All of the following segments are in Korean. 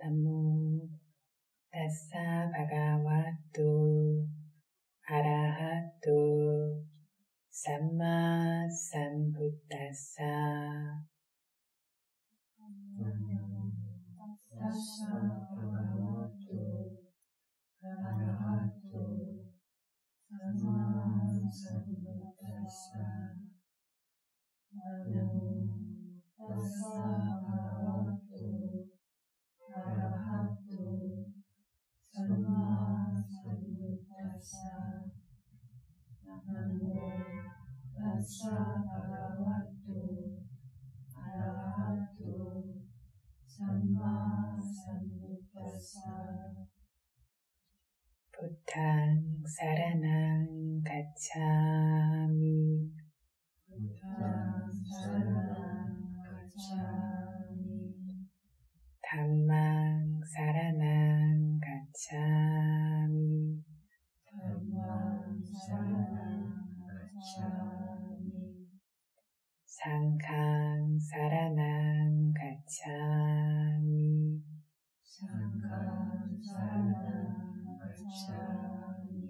Namo tassa bhagavato arahato samma sambuddhassa. Namo tassa bhagavato arahato samma sambuddhassa. Namo tassa bhagavato arahato samma sambuddhassa. Namo tassa bhagavato arahato samma sambuddhassa. Buddhaṃ saranang gacchāmi. Buddhaṃ saranang gacchāmi. Dhammāṃ saranang gacchāmi. Dhammāṃ saranang gacchāmi. Sanghaṃ saranang gacchāmi. Sanghaṃ saranang gacchāmi.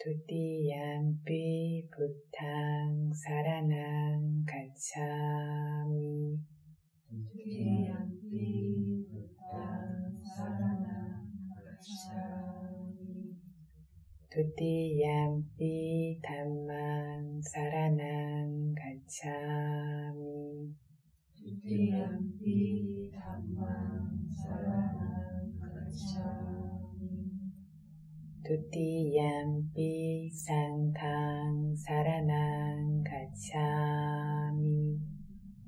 Tutiyampi Buddhaṃ saranang gacchāmi. Tutiyampi Buddhaṃ saranang gacchāmi. Tutiyampi Dhammāṃ saranang gacchāmi. Tutiyampi Dhammāṃ saranang gacchāmi. Tutiyampi Sanghaṃ saranang gacchāmi.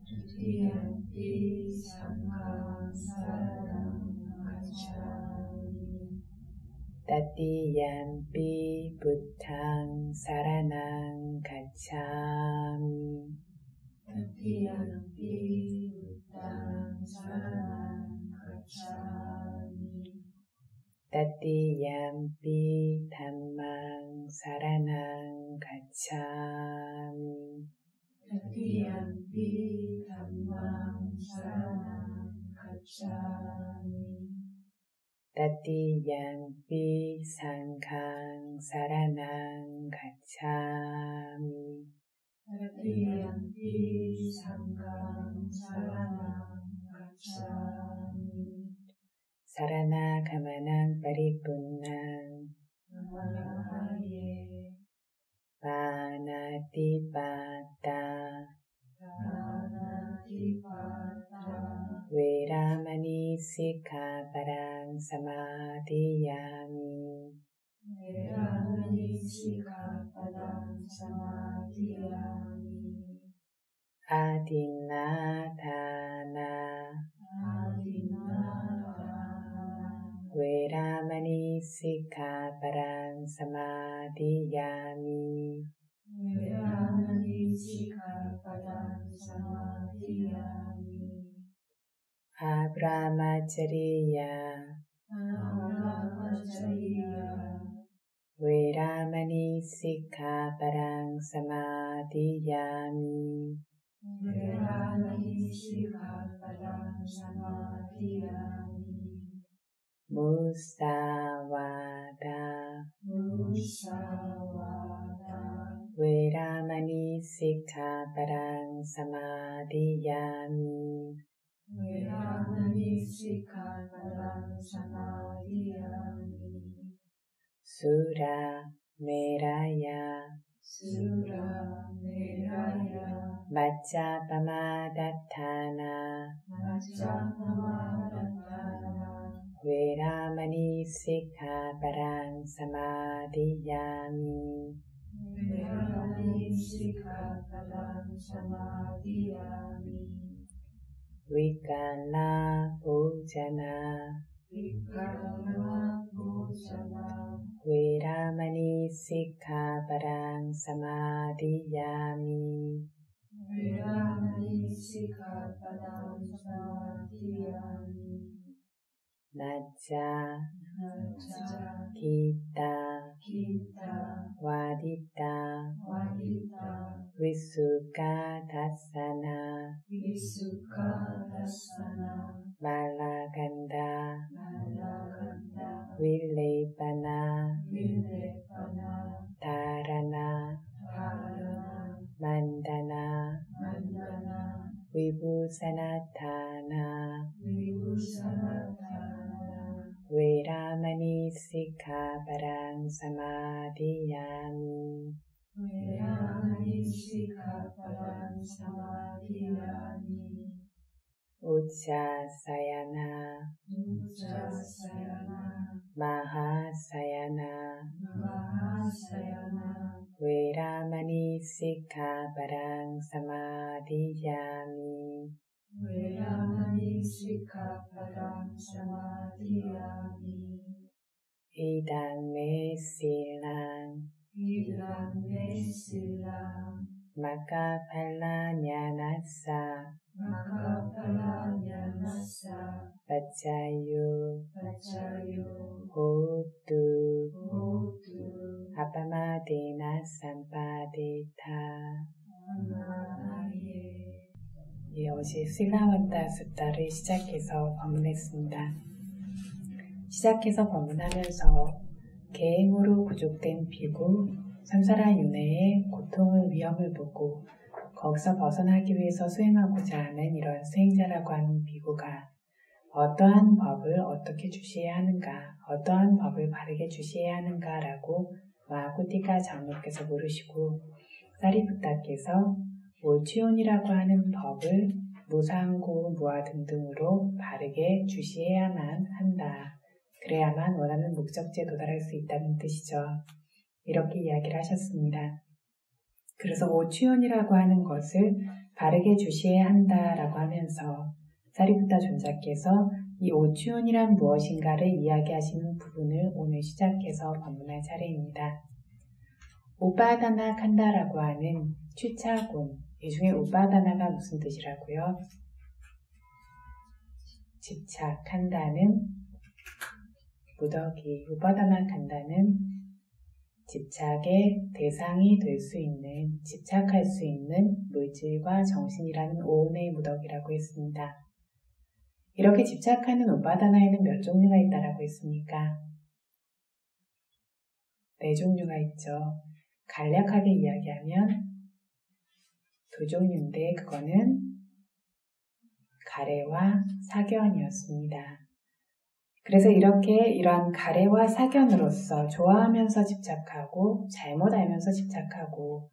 Tutiyampi Sanghaṃ saranang gacchāmi. Tatiyampi Buddhaṃ saranang gacchāmi. Tatiyampi Buddhaṃ saranang gacchāmi. Tatiyampi Dhammāṃ saranang gacchāmi. Tatiyampi Dhammāṃ saranang gacchāmi. Tatiyampi Sanghaṃ saranang gacchāmi. Tatiyampi Sanghaṃ saranang gacchāmi. Sarana gamanang paripurnaṃ. Namahaye. Panatipata. Panatipata. Veramani sikkhapadang samadhiyami. Veramani sikkhapadang samadhiyami. Adinādhana. Adinādhana. Veramani sikkhapadang samadhiyami. Veramani sikkhapadang samadhiyami. Abrahmacariya. Abrahmacariya. Veramani sikkhapadang samadhiyami. Veramani sikkhapadang samadhiyami. Musavada. Musavada. Veramani sikkhapadang samadhiyami. Veramani sikkhapadang samadhiyami. Sura meraya. Sura meraya. Vajjapamadatthana. Vajjapamadatthana. Veramani sikkhapadang samadhiyami. Veramani sikkhapadang samadhiyami. Vikala bhojana. Vikala bhojana. Veramani sikkhapadang samadhiyami. Veramani sikkhapadang samadhiyami. Najja. Najja. Kita. Wadita. Visuka dassana. Visuka dassana. Balaganda 사나타나 Vipusanatana Veramani Sikkhaparang Samadhiyami Veramani Sikkhapadang Samadhiyami Ujjasayana Ujjasayana Mahasayana Mahasayana Veramani Sikkhaparang Samadhiyami Veramani Sikkhapadang Samadhiyami Idang me silang Idam me silang Makkaphala nyanassa Makkaphala nyanassa Paccayo Paccayo Hotu Hotu Apamadena Sampadita. Amanaye 어제 실라완다 숫다를 시작해서 방문했습니다. 시작해서 방문하면서 계행으로 구족된 비구, samsara 윤회의 고통을 위험을 보고 거기서 벗어나기 위해서 수행하고자 하는 이런 수행자라고 하는 비구가 어떠한 법을 어떻게 주시해야 하는가, 어떠한 법을 바르게 주시해야 하는가라고 마하쿠티카 장로께서 물으시고 사리푸타께서 오치온이라고 하는 법을 무상고, 무아 등등으로 바르게 주시해야만 한다. 그래야만 원하는 목적지에 도달할 수 있다는 뜻이죠. 이렇게 이야기를 하셨습니다. 그래서 오치온이라고 하는 것을 바르게 주시해야 한다라고 하면서 사리푸타 존자께서 이 오치온이란 무엇인가를 이야기하시는 부분을 오늘 시작해서 방문할 차례입니다. 우파다나 칸다라고 하는 취차곤, 이 중에 우파다나가 무슨 뜻이라고요? 집착한다는 무더기, 우파다나 칸다는 집착의 대상이 될 수 있는, 집착할 수 있는 물질과 정신이라는 오온의 무더기라고 했습니다. 이렇게 집착하는 우파다나에는 몇 종류가 있다라고 했습니까? 4종류가 있죠. 간략하게 이야기하면 2종류인데 그거는 가래와 사견이었습니다. 그래서 이렇게 이러한 가래와 사견으로서 좋아하면서 집착하고 잘못 알면서 집착하고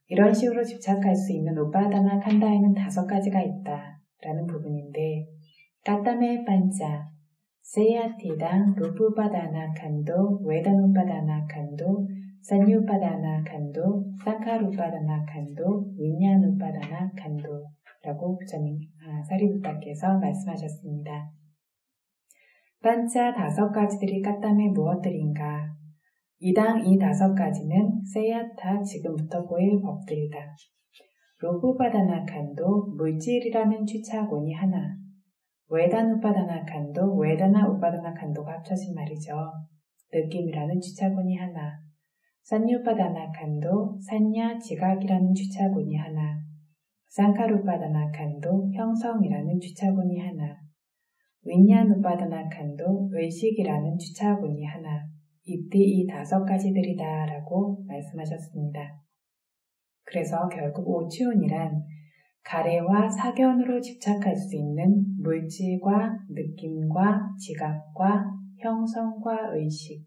이런 식으로 집착할 수 있는 우파다나 칸다에는 5가지가 있다라는 부분인데 까따메 반자, 세야티당 루푸바다나 칸도, 웨다누파다나 칸도, 산유파다나 칸도, 상카루파다나 칸도, 윈냐누파다나 칸도라고 사리부타께서 말씀하셨습니다. 반자 5가지들이 까따메 무엇들인가? 이당 이 5가지는 세야타 지금부터 보일 법들이다. 루푸바다나 칸도 물질이라는 취차곤이 하나, 웨다누파다나 칸도, 웨다나 우파다나 칸도가 합쳐진 말이죠. 느낌이라는 취차곤이 하나, 산유파다나 칸도, 산야 지각이라는 취차곤이 하나, 상카루파다나 칸도, 형성이라는 취차곤이 하나, 윈냐누파다나 칸도, 의식이라는 취차곤이 하나, 이때 이 5가지들이다 라고 말씀하셨습니다. 그래서 결국 오치온이란 가래와 사견으로 집착할 수 있는 물질과 느낌과 지각과 형성과 의식,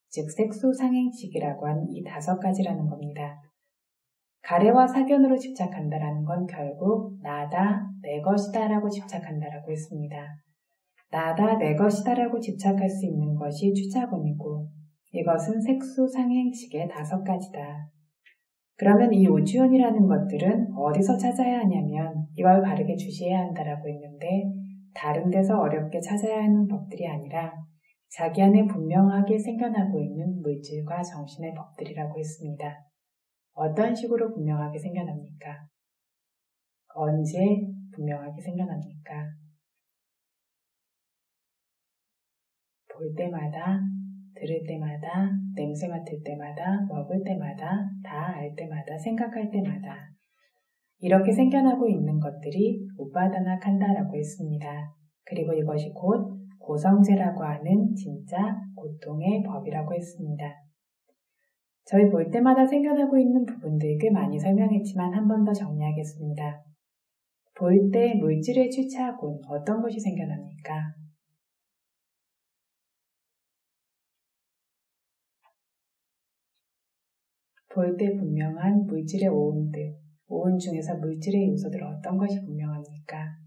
즉 색소상행식이라고 하는 이 5가지라는 겁니다. 가래와 사견으로 집착한다라는 건 결국 나다, 내 것이다 라고 집착한다라고 했습니다. 나다, 내 것이다 라고 집착할 수 있는 것이 취차곤이고 이것은 색소상행식의 5가지다. 그러면 이 오주연이라는 것들은 어디서 찾아야 하냐면 이걸 바르게 주시해야 한다라고 했는데 다른 데서 어렵게 찾아야 하는 법들이 아니라 자기 안에 분명하게 생겨나고 있는 물질과 정신의 법들이라고 했습니다. 어떤 식으로 분명하게 생겨납니까? 언제 분명하게 생겨납니까? 볼 때마다, 들을 때마다, 냄새 맡을 때마다, 먹을 때마다, 다 알 때마다, 생각할 때마다 이렇게 생겨나고 있는 것들이 우파다나 칸다라고 했습니다. 그리고 이것이 곧 고성제라고 하는 진짜 고통의 법이라고 했습니다. 저희 볼 때마다 생겨나고 있는 부분들 꽤 많이 설명했지만 한 번 더 정리하겠습니다. 볼 때 물질에 취착은 어떤 것이 생겨납니까? 볼 때 분명한 물질의 오온들, 오온 중에서 물질의 요소들 어떤 것이 분명합니까?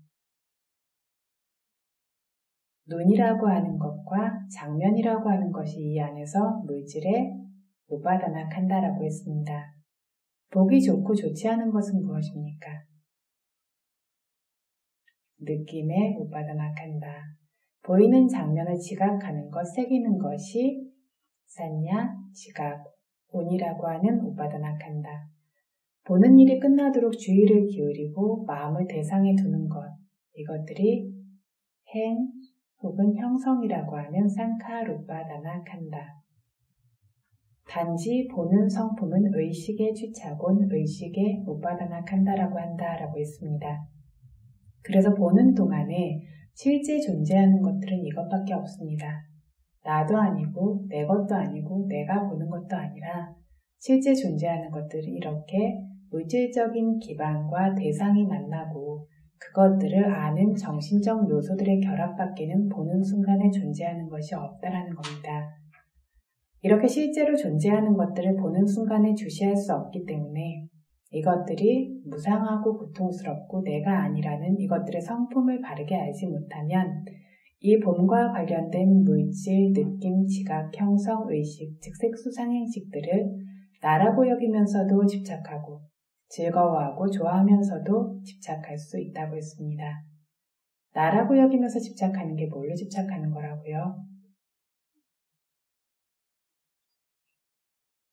눈이라고 하는 것과 장면이라고 하는 것이 이 안에서 물질에 오바다나칸다라고 했습니다. 보기 좋고 좋지 않은 것은 무엇입니까? 느낌에 오바다나칸다. 보이는 장면을 지각하는 것, 새기는 것이 산냐, 지각, 온이라고 하는 오바다나칸다. 보는 일이 끝나도록 주의를 기울이고 마음을 대상에 두는 것, 이것들이 행 혹은 형성이라고 하는 상카루바다나칸다. 단지 보는 성품은 의식의 취착온, 의식의 오바다나칸다라고 한다라고 했습니다. 그래서 보는 동안에 실제 존재하는 것들은 이것밖에 없습니다. 나도 아니고 내 것도 아니고 내가 보는 것도 아니라 실제 존재하는 것들은 이렇게 물질적인 기반과 대상이 만나고 그것들을 아는 정신적 요소들의 결합밖에는 보는 순간에 존재하는 것이 없다라는 겁니다. 이렇게 실제로 존재하는 것들을 보는 순간에 주시할 수 없기 때문에 이것들이 무상하고 고통스럽고 내가 아니라는 이것들의 성품을 바르게 알지 못하면 이 봄과 관련된 물질, 느낌, 지각, 형성, 의식, 즉 색수상행식들을 나라고 여기면서도 집착하고 즐거워하고 좋아하면서도 집착할 수 있다고 했습니다. 나라고 여기면서 집착하는 게 뭘로 집착하는 거라고요?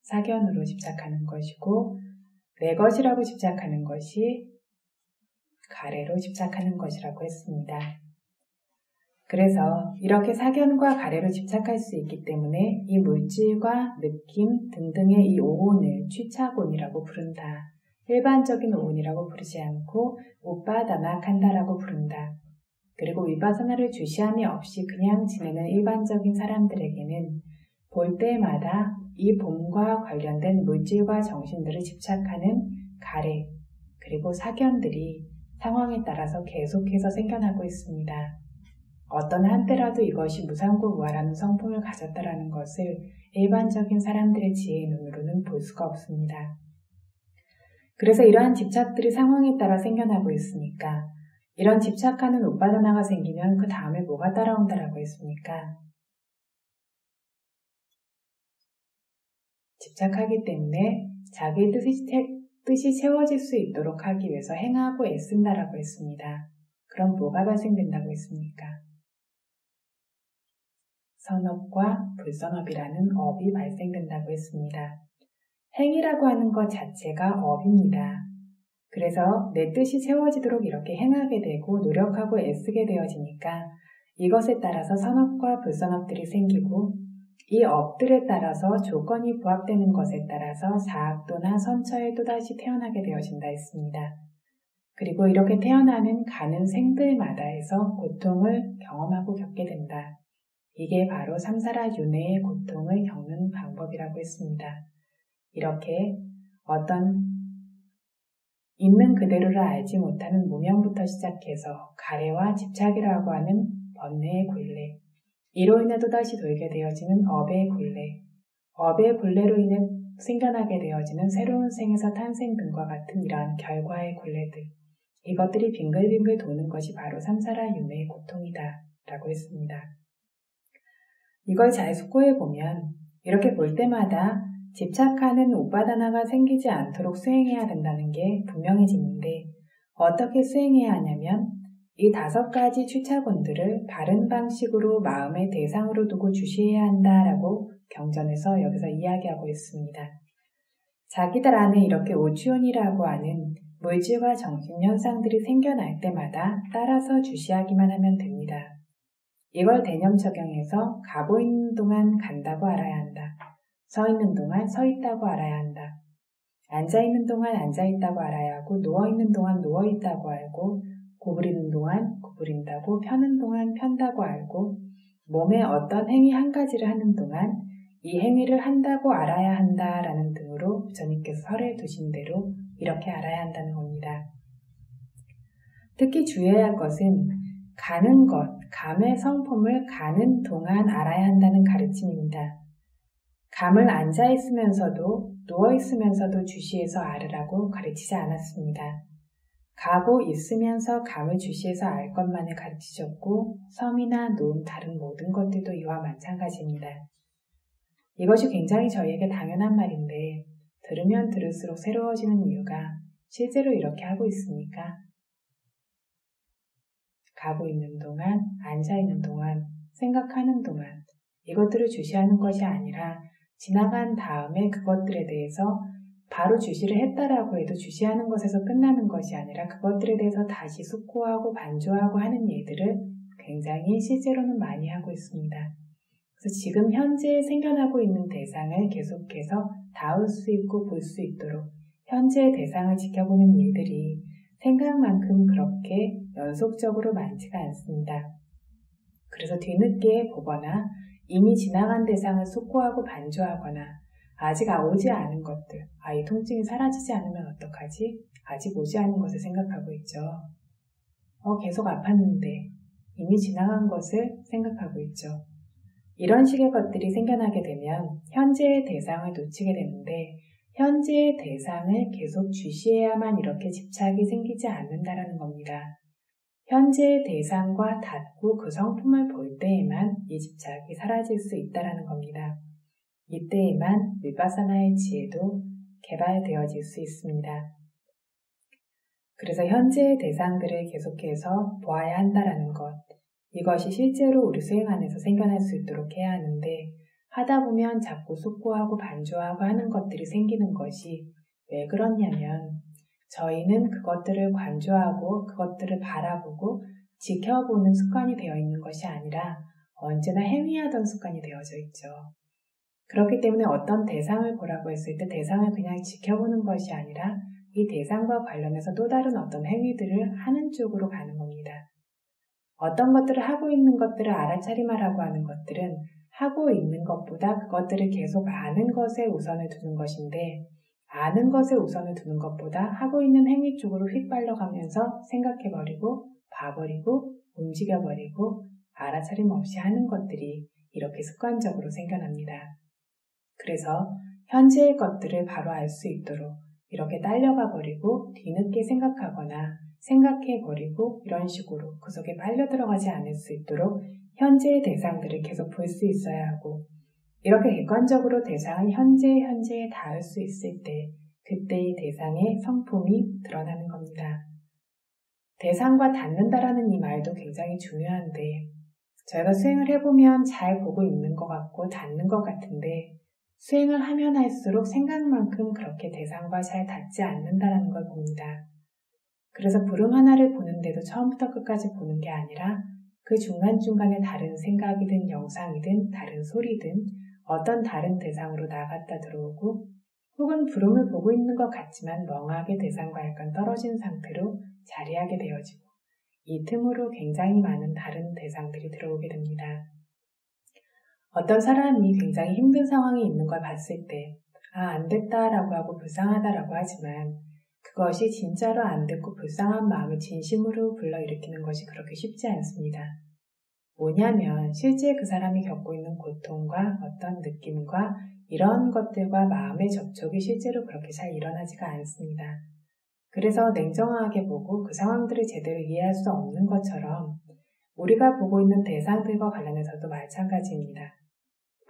사견으로 집착하는 것이고 내 것이라고 집착하는 것이 가래로 집착하는 것이라고 했습니다. 그래서 이렇게 사견과 가래로 집착할 수 있기 때문에 이 물질과 느낌 등등의 이 오온을 취착온이라고 부른다. 일반적인 오온이라고 부르지 않고 오빠다나칸다라고 부른다. 그리고 위파사나를 주시함이 없이 그냥 지내는 일반적인 사람들에게는 볼 때마다 이 봄과 관련된 물질과 정신들을 집착하는 가래 그리고 사견들이 상황에 따라서 계속해서 생겨나고 있습니다. 어떤 한때라도 이것이 무상고 무아라는 성품을 가졌다라는 것을 일반적인 사람들의 지혜의 눈으로는 볼 수가 없습니다. 그래서 이러한 집착들이 상황에 따라 생겨나고 있으니까 이런 집착하는 오빠다나가 생기면 그 다음에 뭐가 따라온다라고 했습니까? 집착하기 때문에 자기의 뜻이 채워질 수 있도록 하기 위해서 행하고 애쓴다라고 했습니다. 그럼 뭐가 발생된다고 했습니까? 선업과 불선업이라는 업이 발생된다고 했습니다. 행이라고 하는 것 자체가 업입니다. 그래서 내 뜻이 채워지도록 이렇게 행하게 되고 노력하고 애쓰게 되어지니까 이것에 따라서 선업과 불선업들이 생기고 이 업들에 따라서 조건이 부합되는 것에 따라서 사학도나 선처에 또다시 태어나게 되어진다 했습니다. 그리고 이렇게 태어나는 가는 생들마다에서 고통을 경험하고 겪게 된다. 이게 바로 삼사라 윤회의 고통을 겪는 방법이라고 했습니다. 이렇게 어떤 있는 그대로를 알지 못하는 무명부터 시작해서 가래와 집착이라고 하는 번뇌의 굴레, 이로 인해 또다시 돌게 되어지는 업의 굴레, 업의 굴레로 인해 생겨나게 되어지는 새로운 생에서 탄생 등과 같은 이러한 결과의 굴레들, 이것들이 빙글빙글 도는 것이 바로 삼사라 윤회의 고통이다 라고 했습니다. 이걸 잘 숙고해 보면 이렇게 볼 때마다 집착하는 오빠다나가 생기지 않도록 수행해야 된다는 게 분명해지는데 어떻게 수행해야 하냐면 이 5가지 취착원들을 바른 방식으로 마음의 대상으로 두고 주시해야 한다라고 경전에서 여기서 이야기하고 있습니다. 자기들 안에 이렇게 오추온이라고 하는 물질과 정신 현상들이 생겨날 때마다 따라서 주시하기만 하면 됩니다. 이걸 개념 적용해서 가고 있는 동안 간다고 알아야 한다. 서 있는 동안 서 있다고 알아야 한다. 앉아 있는 동안 앉아 있다고 알아야 하고 누워 있는 동안 누워 있다고 알고 구부리는 동안 구부린다고 펴는 동안 편다고 알고 몸에 어떤 행위 한 가지를 하는 동안 이 행위를 한다고 알아야 한다라는 등으로 부처님께서 설해 두신 대로 이렇게 알아야 한다는 겁니다. 특히 주의해야 할 것은 가는 것, 감의 성품을 가는 동안 알아야 한다는 가르침입니다. 감을 앉아있으면서도 누워있으면서도 주시해서 알으라고 가르치지 않았습니다. 가고 있으면서 감을 주시해서 알 것만을 가르치셨고 섬이나 노음 다른 모든 것들도 이와 마찬가지입니다. 이것이 굉장히 저희에게 당연한 말인데 들으면 들을수록 새로워지는 이유가 실제로 이렇게 하고 있습니까? 가고 있는 동안, 앉아있는 동안, 생각하는 동안 이것들을 주시하는 것이 아니라 지나간 다음에 그것들에 대해서 바로 주시를 했다라고 해도 주시하는 것에서 끝나는 것이 아니라 그것들에 대해서 다시 숙고하고 반조하고 하는 일들을 굉장히 실제로는 많이 하고 있습니다. 그래서 지금 현재 생겨나고 있는 대상을 계속해서 닿을 수 있고 볼 수 있도록 현재의 대상을 지켜보는 일들이 생각만큼 그렇게 연속적으로 많지가 않습니다. 그래서 뒤늦게 보거나 이미 지나간 대상을 숙고하고 반조하거나 아직 오지 않은 것들, 이 통증이 사라지지 않으면 어떡하지? 아직 오지 않은 것을 생각하고 있죠. 계속 아팠는데 이미 지나간 것을 생각하고 있죠. 이런 식의 것들이 생겨나게 되면 현재의 대상을 놓치게 되는데 현재의 대상을 계속 주시해야만 이렇게 집착이 생기지 않는다라는 겁니다. 현재의 대상과 닿고 그 성품을 볼 때에만 이 집착이 사라질 수 있다라는 겁니다. 이때에만 위파사나의 지혜도 개발되어질 수 있습니다. 그래서 현재의 대상들을 계속해서 보아야 한다라는 것, 이것이 실제로 우리 수행 안에서 생겨날 수 있도록 해야 하는데 하다 보면 자꾸 숙고하고 반조하고 하는 것들이 생기는 것이 왜 그렇냐면 저희는 그것들을 관조하고 그것들을 바라보고 지켜보는 습관이 되어 있는 것이 아니라 언제나 행위하던 습관이 되어져 있죠. 그렇기 때문에 어떤 대상을 보라고 했을 때 대상을 그냥 지켜보는 것이 아니라 이 대상과 관련해서 또 다른 어떤 행위들을 하는 쪽으로 가는 겁니다. 어떤 것들을 하고 있는 것들을 알아차림하라고 하는 것들은 하고 있는 것보다 그것들을 계속 아는 것에 우선을 두는 것인데 아는 것에 우선을 두는 것보다 하고 있는 행위 쪽으로 휙발려가면서 생각해버리고 봐버리고 움직여버리고 알아차림 없이 하는 것들이 이렇게 습관적으로 생겨납니다. 그래서 현재의 것들을 바로 알 수 있도록 이렇게 딸려가 버리고 뒤늦게 생각하거나 생각해버리고 이런 식으로 그 속에 빨려 들어가지 않을 수 있도록 현재의 대상들을 계속 볼 수 있어야 하고 이렇게 객관적으로 대상은 현재에 닿을 수 있을 때 그때의 대상의 성품이 드러나는 겁니다. 대상과 닿는다라는 이 말도 굉장히 중요한데 저희가 수행을 해보면 잘 보고 있는 것 같고 닿는 것 같은데 수행을 하면 할수록 생각만큼 그렇게 대상과 잘 닿지 않는다는 걸 봅니다. 그래서 부름 하나를 보는데도 처음부터 끝까지 보는 게 아니라 그 중간중간에 다른 생각이든 영상이든 다른 소리든 어떤 다른 대상으로 나갔다 들어오고 혹은 부름을 보고 있는 것 같지만 멍하게 대상과 약간 떨어진 상태로 자리하게 되어지고 이 틈으로 굉장히 많은 다른 대상들이 들어오게 됩니다. 어떤 사람이 굉장히 힘든 상황이 있는 걸 봤을 때 안 됐다라고 하고 불쌍하다라고 하지만 그것이 진짜로 안 됐고 불쌍한 마음을 진심으로 불러일으키는 것이 그렇게 쉽지 않습니다. 뭐냐면 실제 그 사람이 겪고 있는 고통과 어떤 느낌과 이런 것들과 마음의 접촉이 실제로 그렇게 잘 일어나지가 않습니다. 그래서 냉정하게 보고 그 상황들을 제대로 이해할 수 없는 것처럼 우리가 보고 있는 대상들과 관련해서도 마찬가지입니다.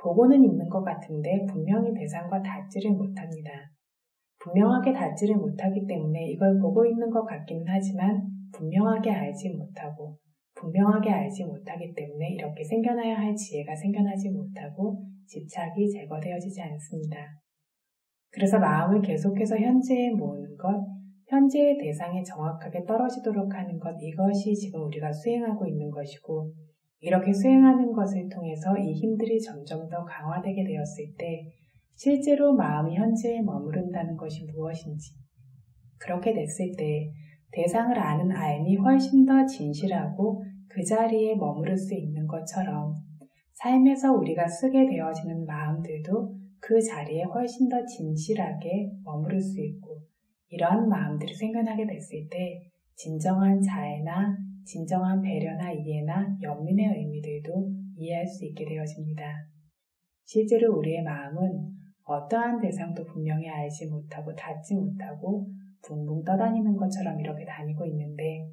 보고는 있는 것 같은데 분명히 대상과 닿지를 못합니다. 분명하게 닿지를 못하기 때문에 이걸 보고 있는 것 같기는 하지만 분명하게 알지 못하고 분명하게 알지 못하기 때문에 이렇게 생겨나야 할 지혜가 생겨나지 못하고 집착이 제거되어지지 않습니다. 그래서 마음을 계속해서 현재에 모으는 것, 현재의 대상에 정확하게 떨어지도록 하는 것, 이것이 지금 우리가 수행하고 있는 것이고 이렇게 수행하는 것을 통해서 이 힘들이 점점 더 강화되게 되었을 때 실제로 마음이 현재에 머무른다는 것이 무엇인지 그렇게 됐을 때 대상을 아는 알미 훨씬 더 진실하고 그 자리에 머무를 수 있는 것처럼 삶에서 우리가 쓰게 되어지는 마음들도 그 자리에 훨씬 더 진실하게 머무를 수 있고 이러한 마음들이 생겨나게 됐을 때 진정한 자애나 진정한 배려나 이해나 연민의 의미들도 이해할 수 있게 되어집니다. 실제로 우리의 마음은 어떠한 대상도 분명히 알지 못하고 닿지 못하고 붕붕 떠다니는 것처럼 이렇게 다니고 있는데,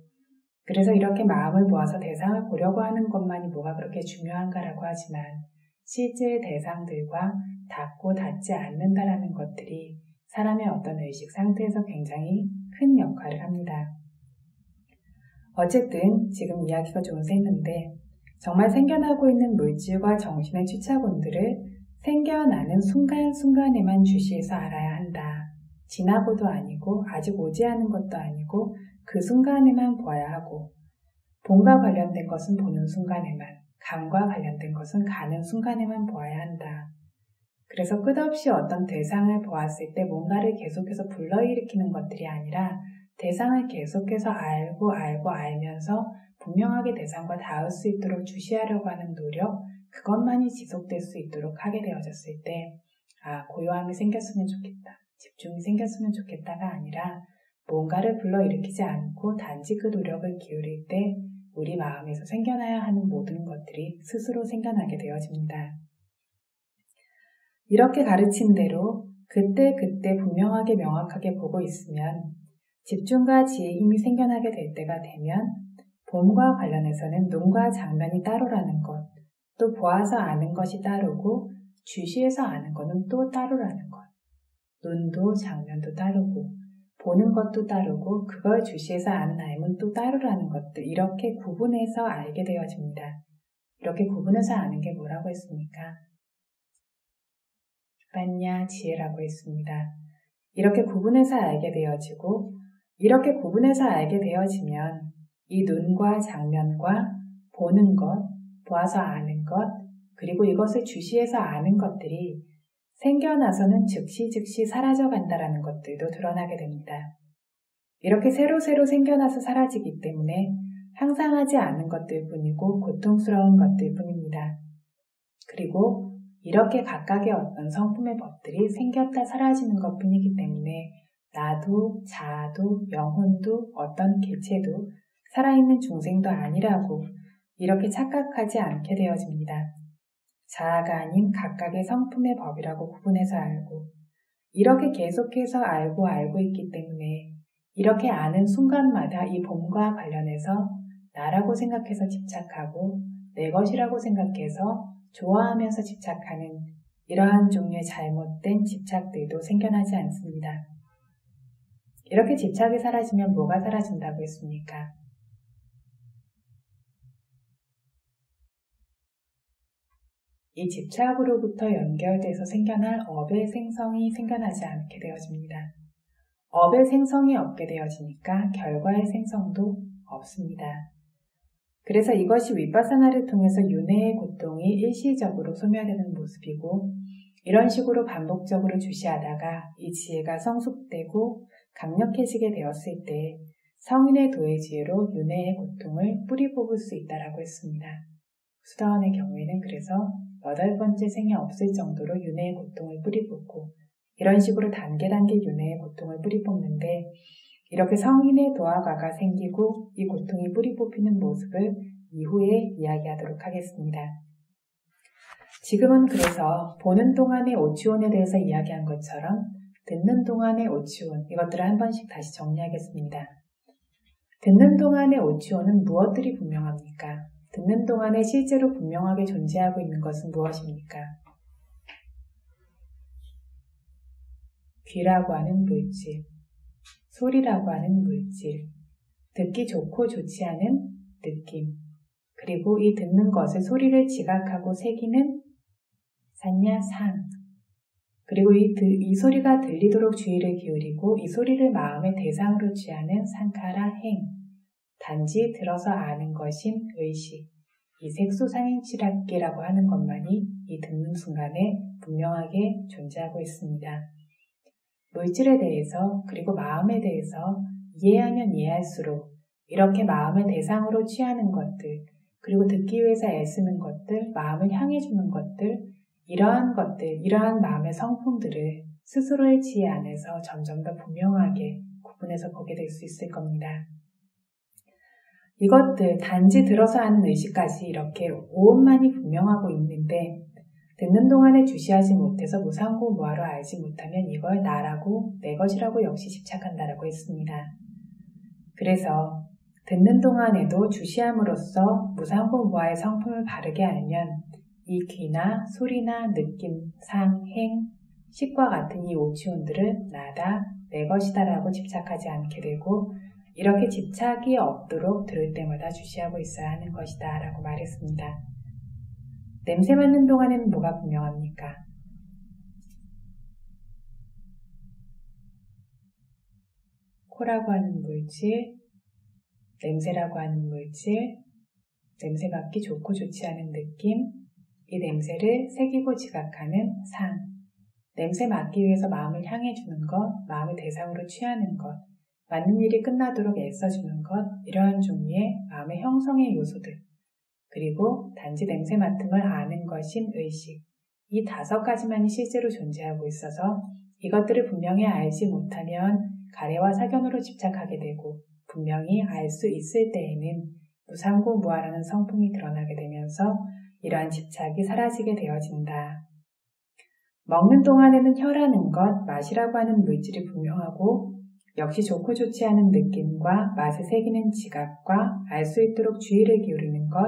그래서 이렇게 마음을 모아서 대상을 보려고 하는 것만이 뭐가 그렇게 중요한가라고 하지만 실제 대상들과 닿고 닿지 않는다라는 것들이 사람의 어떤 의식 상태에서 굉장히 큰 역할을 합니다. 어쨌든 지금 이야기가 좀 샜는데, 정말 생겨나고 있는 물질과 정신의 취착원들을 생겨나는 순간순간에만 주시해서 알아야 한다. 지나고도 아니고 아직 오지 않은 것도 아니고 그 순간에만 보아야 하고, 본과 관련된 것은 보는 순간에만, 감과 관련된 것은 가는 순간에만 보아야 한다. 그래서 끝없이 어떤 대상을 보았을 때 뭔가를 계속해서 불러일으키는 것들이 아니라 대상을 계속해서 알면서 분명하게 대상과 닿을 수 있도록 주시하려고 하는 노력, 그것만이 지속될 수 있도록 하게 되어졌을 때, 고요함이 생겼으면 좋겠다, 집중이 생겼으면 좋겠다가 아니라 뭔가를 불러일으키지 않고 단지 그 노력을 기울일 때 우리 마음에서 생겨나야 하는 모든 것들이 스스로 생겨나게 되어집니다. 이렇게 가르친 대로 그때 분명하게 명확하게 보고 있으면 집중과 지혜의 힘이 생겨나게 될 때가 되면 봄과 관련해서는 눈과 장면이 따로라는 것, 또 보아서 아는 것이 따르고 주시해서 아는 것은 또 따로라는 것, 눈도 장면도 따르고 보는 것도 따르고 그걸 주시해서 아는 알면 또 따르라는 것들, 이렇게 구분해서 알게 되어집니다. 이렇게 구분해서 아는 게 뭐라고 했습니까? 빠냐 지혜라고 했습니다. 이렇게 구분해서 알게 되어지고, 이렇게 구분해서 알게 되어지면 이 눈과 장면과 보는 것, 보아서 아는 것, 그리고 이것을 주시해서 아는 것들이 생겨나서는 즉시 사라져간다라는 것들도 드러나게 됩니다. 이렇게 새로 생겨나서 사라지기 때문에 항상하지 않은 것들 뿐이고 고통스러운 것들 뿐입니다. 그리고 이렇게 각각의 어떤 성품의 법들이 생겼다 사라지는 것 뿐이기 때문에 나도, 자아도, 영혼도, 어떤 개체도, 살아있는 중생도 아니라고 이렇게 착각하지 않게 되어집니다. 자아가 아닌 각각의 성품의 법이라고 구분해서 알고, 이렇게 계속해서 알고 있기 때문에 이렇게 아는 순간마다 이 봄과 관련해서 나라고 생각해서 집착하고 내 것이라고 생각해서 좋아하면서 집착하는 이러한 종류의 잘못된 집착들도 생겨나지 않습니다. 이렇게 집착이 사라지면 뭐가 사라진다고 했습니까? 이 집착으로부터 연결돼서 생겨날 업의 생성이 생겨나지 않게 되어집니다. 업의 생성이 없게 되어지니까 결과의 생성도 없습니다. 그래서 이것이 윗바사나를 통해서 윤회의 고통이 일시적으로 소멸되는 모습이고, 이런 식으로 반복적으로 주시하다가 이 지혜가 성숙되고 강력해지게 되었을 때 성인의 도의 지혜로 윤회의 고통을 뿌리 뽑을 수 있다라고 했습니다. 수다원의 경우에는 그래서 8번째 생에 없을 정도로 윤회의 고통을 뿌리 뽑고, 이런 식으로 단계 윤회의 고통을 뿌리 뽑는데, 이렇게 성인의 도화가가 생기고 이 고통이 뿌리 뽑히는 모습을 이후에 이야기하도록 하겠습니다. 지금은 그래서 보는 동안의 오치온에 대해서 이야기한 것처럼 듣는 동안의 오치온, 이것들을 한 번씩 다시 정리하겠습니다. 듣는 동안의 오치온은 무엇들이 분명합니까? 듣는 동안에 실제로 분명하게 존재하고 있는 것은 무엇입니까? 귀라고 하는 물질, 소리라고 하는 물질, 듣기 좋고 좋지 않은 느낌, 그리고 이 듣는 것을 소리를 지각하고 새기는 산야상, 그리고 이 소리가 들리도록 주의를 기울이고 이 소리를 마음의 대상으로 취하는 상카라 행, 단지 들어서 아는 것인 의식, 이 색소상행치락계라고 하는 것만이 이 듣는 순간에 분명하게 존재하고 있습니다. 물질에 대해서 그리고 마음에 대해서 이해하면 이해할수록 이렇게 마음의 대상으로 취하는 것들, 그리고 듣기 위해서 애쓰는 것들, 마음을 향해주는 것들, 이러한 마음의 성품들을 스스로의 지혜 안에서 점점 더 분명하게 구분해서 보게 될 수 있을 겁니다. 이것들 단지 들어서 하는 의식까지 이렇게 오온만이 분명하고 있는데 듣는 동안에 주시하지 못해서 무상고무아로 알지 못하면 이걸 나라고 내 것이라고 역시 집착한다라고 했습니다. 그래서 듣는 동안에도 주시함으로써 무상고무아의 성품을 바르게 알면 이 귀나 소리나 느낌, 상, 행, 식과 같은 이 오치온들을 나다, 내 것이다라고 집착하지 않게 되고 이렇게 집착이 없도록 들을 때마다 주시하고 있어야 하는 것이다 라고 말했습니다. 냄새 맡는 동안에는 뭐가 분명합니까? 코라고 하는 물질, 냄새라고 하는 물질, 냄새 맡기 좋고 좋지 않은 느낌, 이 냄새를 새기고 지각하는 상, 냄새 맡기 위해서 마음을 향해 주는 것, 마음을 대상으로 취하는 것, 맡는 일이 끝나도록 애써주는 것, 이러한 종류의 마음의 형성의 요소들, 그리고 단지 냄새 맡음을 아는 것인 의식, 이 5가지만이 실제로 존재하고 있어서 이것들을 분명히 알지 못하면 가래와 사견으로 집착하게 되고 분명히 알 수 있을 때에는 무상고무아라는 성품이 드러나게 되면서 이러한 집착이 사라지게 되어진다. 먹는 동안에는 혀라는 것, 맛이라고 하는 물질이 분명하고 역시 좋고 좋지 않은 느낌과 맛을 새기는 지각과 알 수 있도록 주의를 기울이는 것,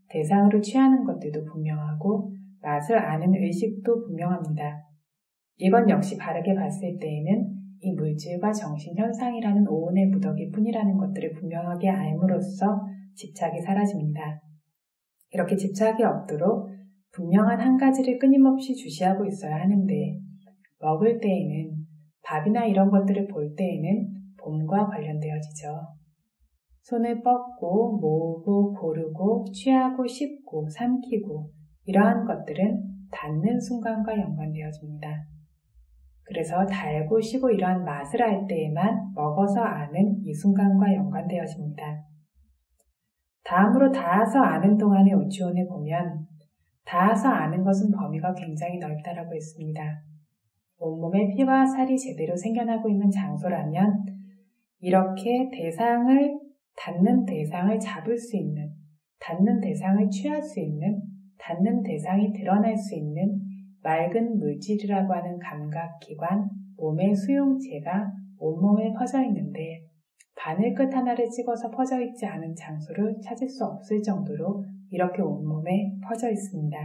대상으로 취하는 것들도 분명하고 맛을 아는 의식도 분명합니다. 이건 역시 바르게 봤을 때에는 이 물질과 정신현상이라는 오온의 무더기 뿐이라는 것들을 분명하게 알므로써 집착이 사라집니다. 이렇게 집착이 없도록 분명한 한 가지를 끊임없이 주시하고 있어야 하는데 먹을 때에는 밥이나 이런 것들을 볼 때에는 봄과 관련되어지죠. 손을 뻗고 모으고 고르고 취하고 씹고 삼키고 이러한 것들은 닿는 순간과 연관되어집니다. 그래서 달고 시고 이러한 맛을 알 때에만 먹어서 아는 이 순간과 연관되어집니다. 다음으로 닿아서 아는 동안의 오치온을 보면 닿아서 아는 것은 범위가 굉장히 넓다라고 했습니다. 온몸에 피와 살이 제대로 생겨나고 있는 장소라면 이렇게 닿는 대상을 잡을 수 있는, 닿는 대상을 취할 수 있는, 닿는 대상이 드러날 수 있는 맑은 물질이라고 하는 감각기관, 몸의 수용체가 온몸에 퍼져 있는데 바늘 끝 하나를 찍어서 퍼져 있지 않은 장소를 찾을 수 없을 정도로 이렇게 온몸에 퍼져 있습니다.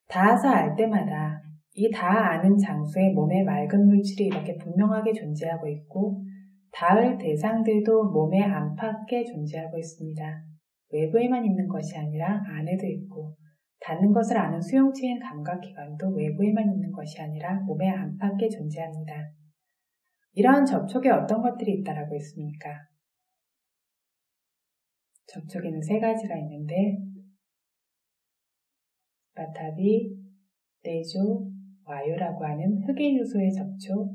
닿아서 알 때마다 이 다 아는 장소에 몸의 맑은 물질이 이렇게 분명하게 존재하고 있고 닿을 대상들도 몸의 안팎에 존재하고 있습니다. 외부에만 있는 것이 아니라 안에도 있고 닿는 것을 아는 수용체인 감각기관도 외부에만 있는 것이 아니라 몸의 안팎에 존재합니다. 이러한 접촉에 어떤 것들이 있다라고 했습니까? 접촉에는 3가지가 있는데 바타비, 내조, 와유라고 하는 흙의 요소의 접촉,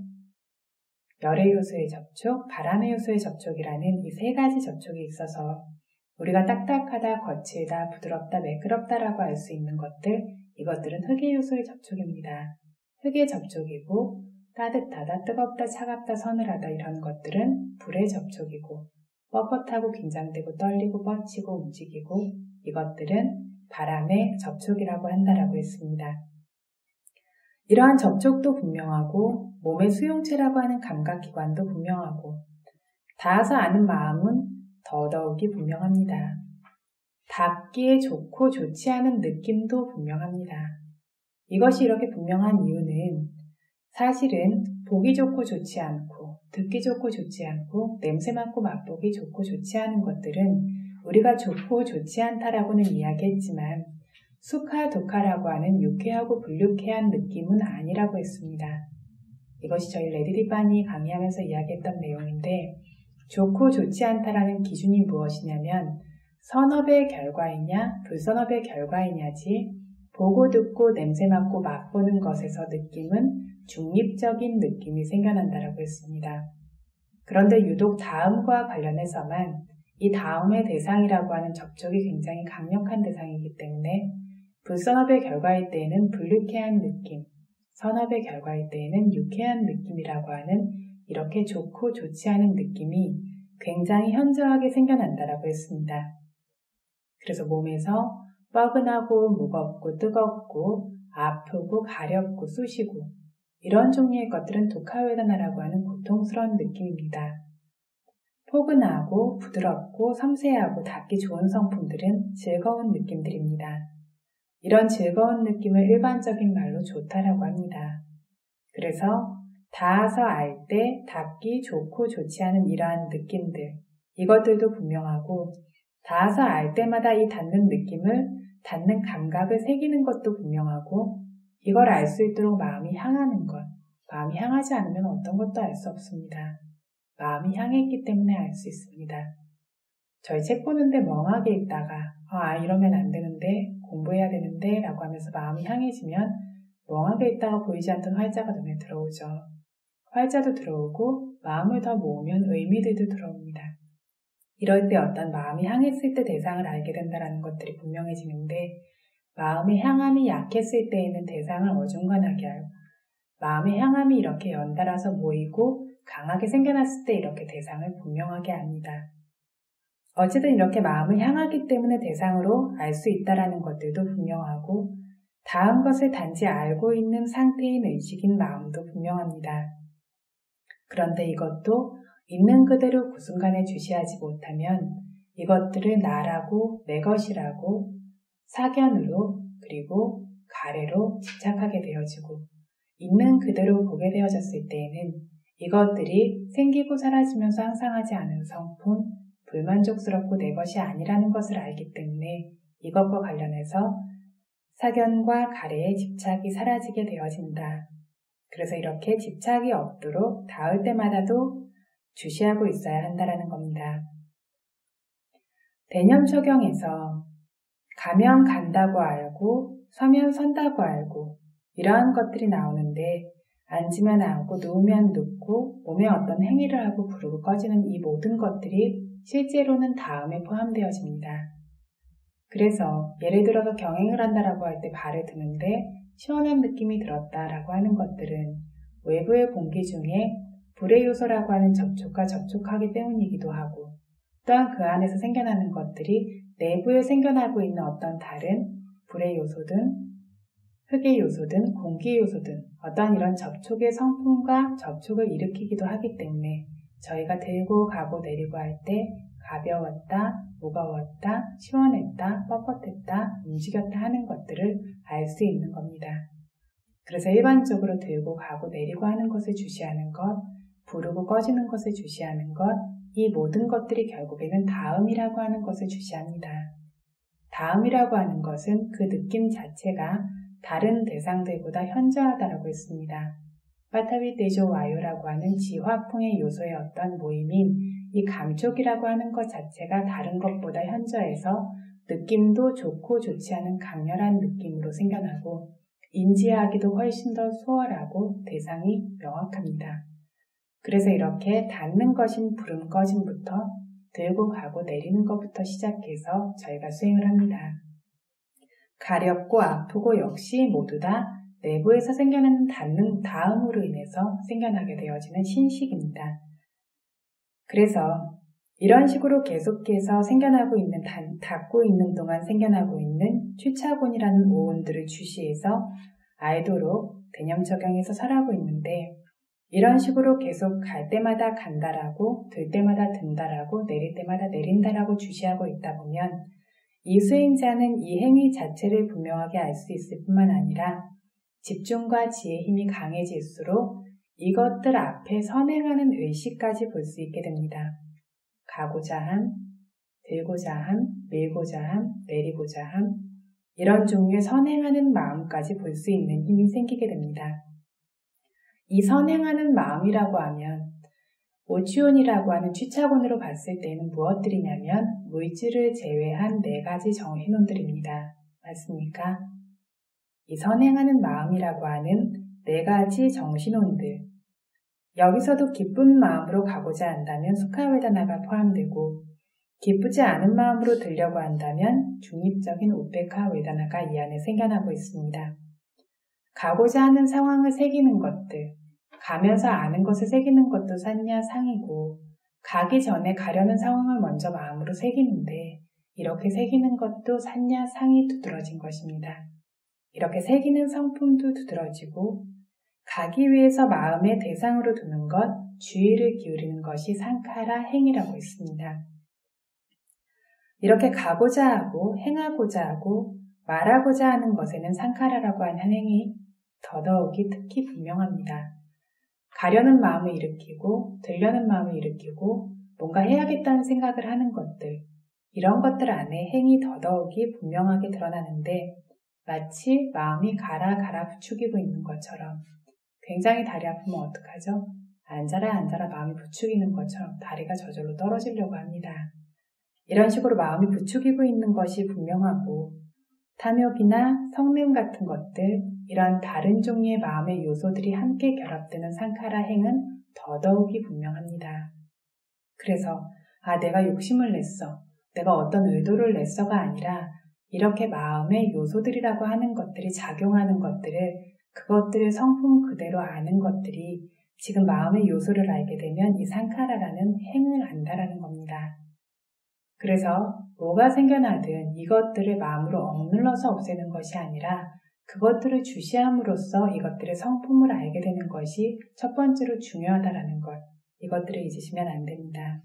열의 요소의 접촉, 바람의 요소의 접촉이라는 이 3가지 접촉이 있어서 우리가 딱딱하다, 거칠다, 부드럽다, 매끄럽다라고 할 수 있는 것들, 이것들은 흙의 요소의 접촉입니다. 흙의 접촉이고 따뜻하다, 뜨겁다, 차갑다, 서늘하다 이런 것들은 불의 접촉이고 뻣뻣하고 긴장되고 떨리고 뻗치고 움직이고 이것들은 바람의 접촉이라고 한다라고 했습니다. 이러한 접촉도 분명하고 몸의 수용체라고 하는 감각기관도 분명하고 닿아서 아는 마음은 더더욱이 분명합니다. 닿기에 좋고 좋지 않은 느낌도 분명합니다. 이것이 이렇게 분명한 이유는 사실은 보기 좋고 좋지 않고 듣기 좋고 좋지 않고 냄새 맡고 맛보기 좋고 좋지 않은 것들은 우리가 좋고 좋지 않다라고는 이야기했지만 수카 두카라고 하는 유쾌하고 불유쾌한 느낌은 아니라고 했습니다. 이것이 저희 레디디반이 강의하면서 이야기했던 내용인데 좋고 좋지 않다라는 기준이 무엇이냐면 선업의 결과이냐 불선업의 결과이냐지 보고 듣고 냄새 맡고 맛보는 것에서 느낌은 중립적인 느낌이 생겨난다라고 했습니다. 그런데 유독 다음과 관련해서만 이 다음의 대상이라고 하는 접촉이 굉장히 강력한 대상이기 때문에 불선업의 결과일 때에는 불유쾌한 느낌, 선업의 결과일 때에는 유쾌한 느낌이라고 하는 이렇게 좋고 좋지 않은 느낌이 굉장히 현저하게 생겨난다라고 했습니다. 그래서 몸에서 뻐근하고 무겁고 뜨겁고 아프고 가렵고 쑤시고 이런 종류의 것들은 두카웨다나라고 하는 고통스러운 느낌입니다. 포근하고 부드럽고 섬세하고 닿기 좋은 성품들은 즐거운 느낌들입니다. 이런 즐거운 느낌을 일반적인 말로 좋다라고 합니다. 그래서 닿아서 알 때 닿기 좋고 좋지 않은 이러한 느낌들, 이것들도 분명하고 닿아서 알 때마다 이 닿는 느낌을, 닿는 감각을 새기는 것도 분명하고 이걸 알 수 있도록 마음이 향하는 것, 마음이 향하지 않으면 어떤 것도 알 수 없습니다. 마음이 향했기 때문에 알 수 있습니다. 저희 책 보는데 멍하게 있다가 이러면 안 되는데 공부해야 되는데 라고 하면서 마음이 향해지면 멍하게 있다가 보이지 않던 활자가 눈에 들어오죠. 활자도 들어오고 마음을 더 모으면 의미들도 들어옵니다. 이럴 때 어떤 마음이 향했을 때 대상을 알게 된다는 것들이 분명해지는데 마음의 향함이 약했을 때에는 대상을 어중간하게 알고 마음의 향함이 이렇게 연달아서 모이고 강하게 생겨났을 때 이렇게 대상을 분명하게 압니다. 어쨌든 이렇게 마음을 향하기 때문에 대상으로 알 수 있다는 것들도 분명하고 다음 것을 단지 알고 있는 상태인 의식인 마음도 분명합니다. 그런데 이것도 있는 그대로 그 순간에 주시하지 못하면 이것들을 나라고 내 것이라고 사견으로 그리고 가래로 집착하게 되어지고 있는 그대로 보게 되어졌을 때에는 이것들이 생기고 사라지면서 항상하지 않은 성품, 불만족스럽고 내 것이 아니라는 것을 알기 때문에 이것과 관련해서 사견과 가래의 집착이 사라지게 되어진다. 그래서 이렇게 집착이 없도록 닿을 때마다도 주시하고 있어야 한다는 겁니다. 대념 적용에서 가면 간다고 알고 서면 선다고 알고 이러한 것들이 나오는데 앉으면 앉고 누우면 눕고 몸에 어떤 행위를 하고 부르고 꺼지는 이 모든 것들이 실제로는 다음에 포함되어집니다. 그래서 예를 들어서 경행을 한다라고 할 때 발을 드는데 시원한 느낌이 들었다라고 하는 것들은 외부의 공기 중에 불의 요소라고 하는 접촉과 접촉하기 때문이기도 하고 또한 그 안에서 생겨나는 것들이 내부에 생겨나고 있는 어떤 다른 불의 요소든 흙의 요소든 공기의 요소든 어떠한 이런 접촉의 성품과 접촉을 일으키기도 하기 때문에 저희가 들고 가고 내리고 할 때 가벼웠다, 무거웠다, 시원했다, 뻣뻣했다, 움직였다 하는 것들을 알 수 있는 겁니다. 그래서 일반적으로 들고 가고 내리고 하는 것을 주시하는 것, 부르고 꺼지는 것을 주시하는 것, 이 모든 것들이 결국에는 다음이라고 하는 것을 주시합니다. 다음이라고 하는 것은 그 느낌 자체가 다른 대상들보다 현저하다라고 했습니다. 파타비 데조 와요라고 하는 지화풍의 요소의 어떤 모임인 이 감촉이라고 하는 것 자체가 다른 것보다 현저해서 느낌도 좋고 좋지 않은 강렬한 느낌으로 생겨나고 인지하기도 훨씬 더 수월하고 대상이 명확합니다. 그래서 이렇게 닿는 것인 부름 꺼짐부터 들고 가고 내리는 것부터 시작해서 저희가 수행을 합니다. 가렵고 아프고 역시 모두 다 내부에서 생겨나는 닿는 다음으로 인해서 생겨나게 되어지는 신식입니다. 그래서 이런 식으로 계속해서 생겨나고 있는, 닿고 있는 동안 생겨나고 있는 취차곤이라는 오온들을 주시해서 알도록 대념 적용해서 설하고 있는데 이런 식으로 계속 갈 때마다 간다라고 들 때마다 든다라고 내릴 때마다 내린다라고 주시하고 있다 보면 이 수행자는 이 행위 자체를 분명하게 알 수 있을 뿐만 아니라 집중과 지혜의 힘이 강해질수록 이것들 앞에 선행하는 의식까지 볼 수 있게 됩니다. 가고자 함, 들고자 함, 밀고자 함, 내리고자 함 이런 종류의 선행하는 마음까지 볼 수 있는 힘이 생기게 됩니다. 이 선행하는 마음이라고 하면 오치온이라고 하는 취차곤으로 봤을 때는 무엇들이냐면 물질을 제외한 4가지 정신혼들입니다. 맞습니까? 이 선행하는 마음이라고 하는 4가지 정신혼들 여기서도 기쁜 마음으로 가고자 한다면 수카웨다나가 포함되고 기쁘지 않은 마음으로 들려고 한다면 중립적인 우페카 웨다나가 이 안에 생겨나고 있습니다. 가고자 하는 상황을 새기는 것들 가면서 아는 것을 새기는 것도 산냐 상이고 가기 전에 가려는 상황을 먼저 마음으로 새기는데 이렇게 새기는 것도 산야 상이 두드러진 것입니다. 이렇게 새기는 성품도 두드러지고 가기 위해서 마음의 대상으로 두는 것, 주의를 기울이는 것이 상카라 행이라고 했습니다. 이렇게 가고자 하고 행하고자 하고 말하고자 하는 것에는 상카라라고 하는 행이 더더욱이 특히 분명합니다. 가려는 마음을 일으키고 들려는 마음을 일으키고 뭔가 해야겠다는 생각을 하는 것들, 이런 것들 안에 행이 더더욱이 분명하게 드러나는데 마치 마음이 가라 부추기고 있는 것처럼 굉장히 다리 아프면 어떡하죠? 앉아라 마음이 부추기는 것처럼 다리가 저절로 떨어지려고 합니다. 이런 식으로 마음이 부추기고 있는 것이 분명하고 탐욕이나 성냄 같은 것들, 이런 다른 종류의 마음의 요소들이 함께 결합되는 상카라 행은 더더욱이 분명합니다. 그래서 내가 욕심을 냈어, 내가 어떤 의도를 냈어가 아니라 이렇게 마음의 요소들이라고 하는 것들이 작용하는 것들을 그것들의 성품 그대로 아는 것들이 지금 마음의 요소를 알게 되면 이 상카라라는 행을 안다라는 겁니다. 그래서 뭐가 생겨나든 이것들을 마음으로 억눌러서 없애는 것이 아니라 그것들을 주시함으로써 이것들의 성품을 알게 되는 것이 첫 번째로 중요하다라는 것, 이것들을 잊으시면 안 됩니다.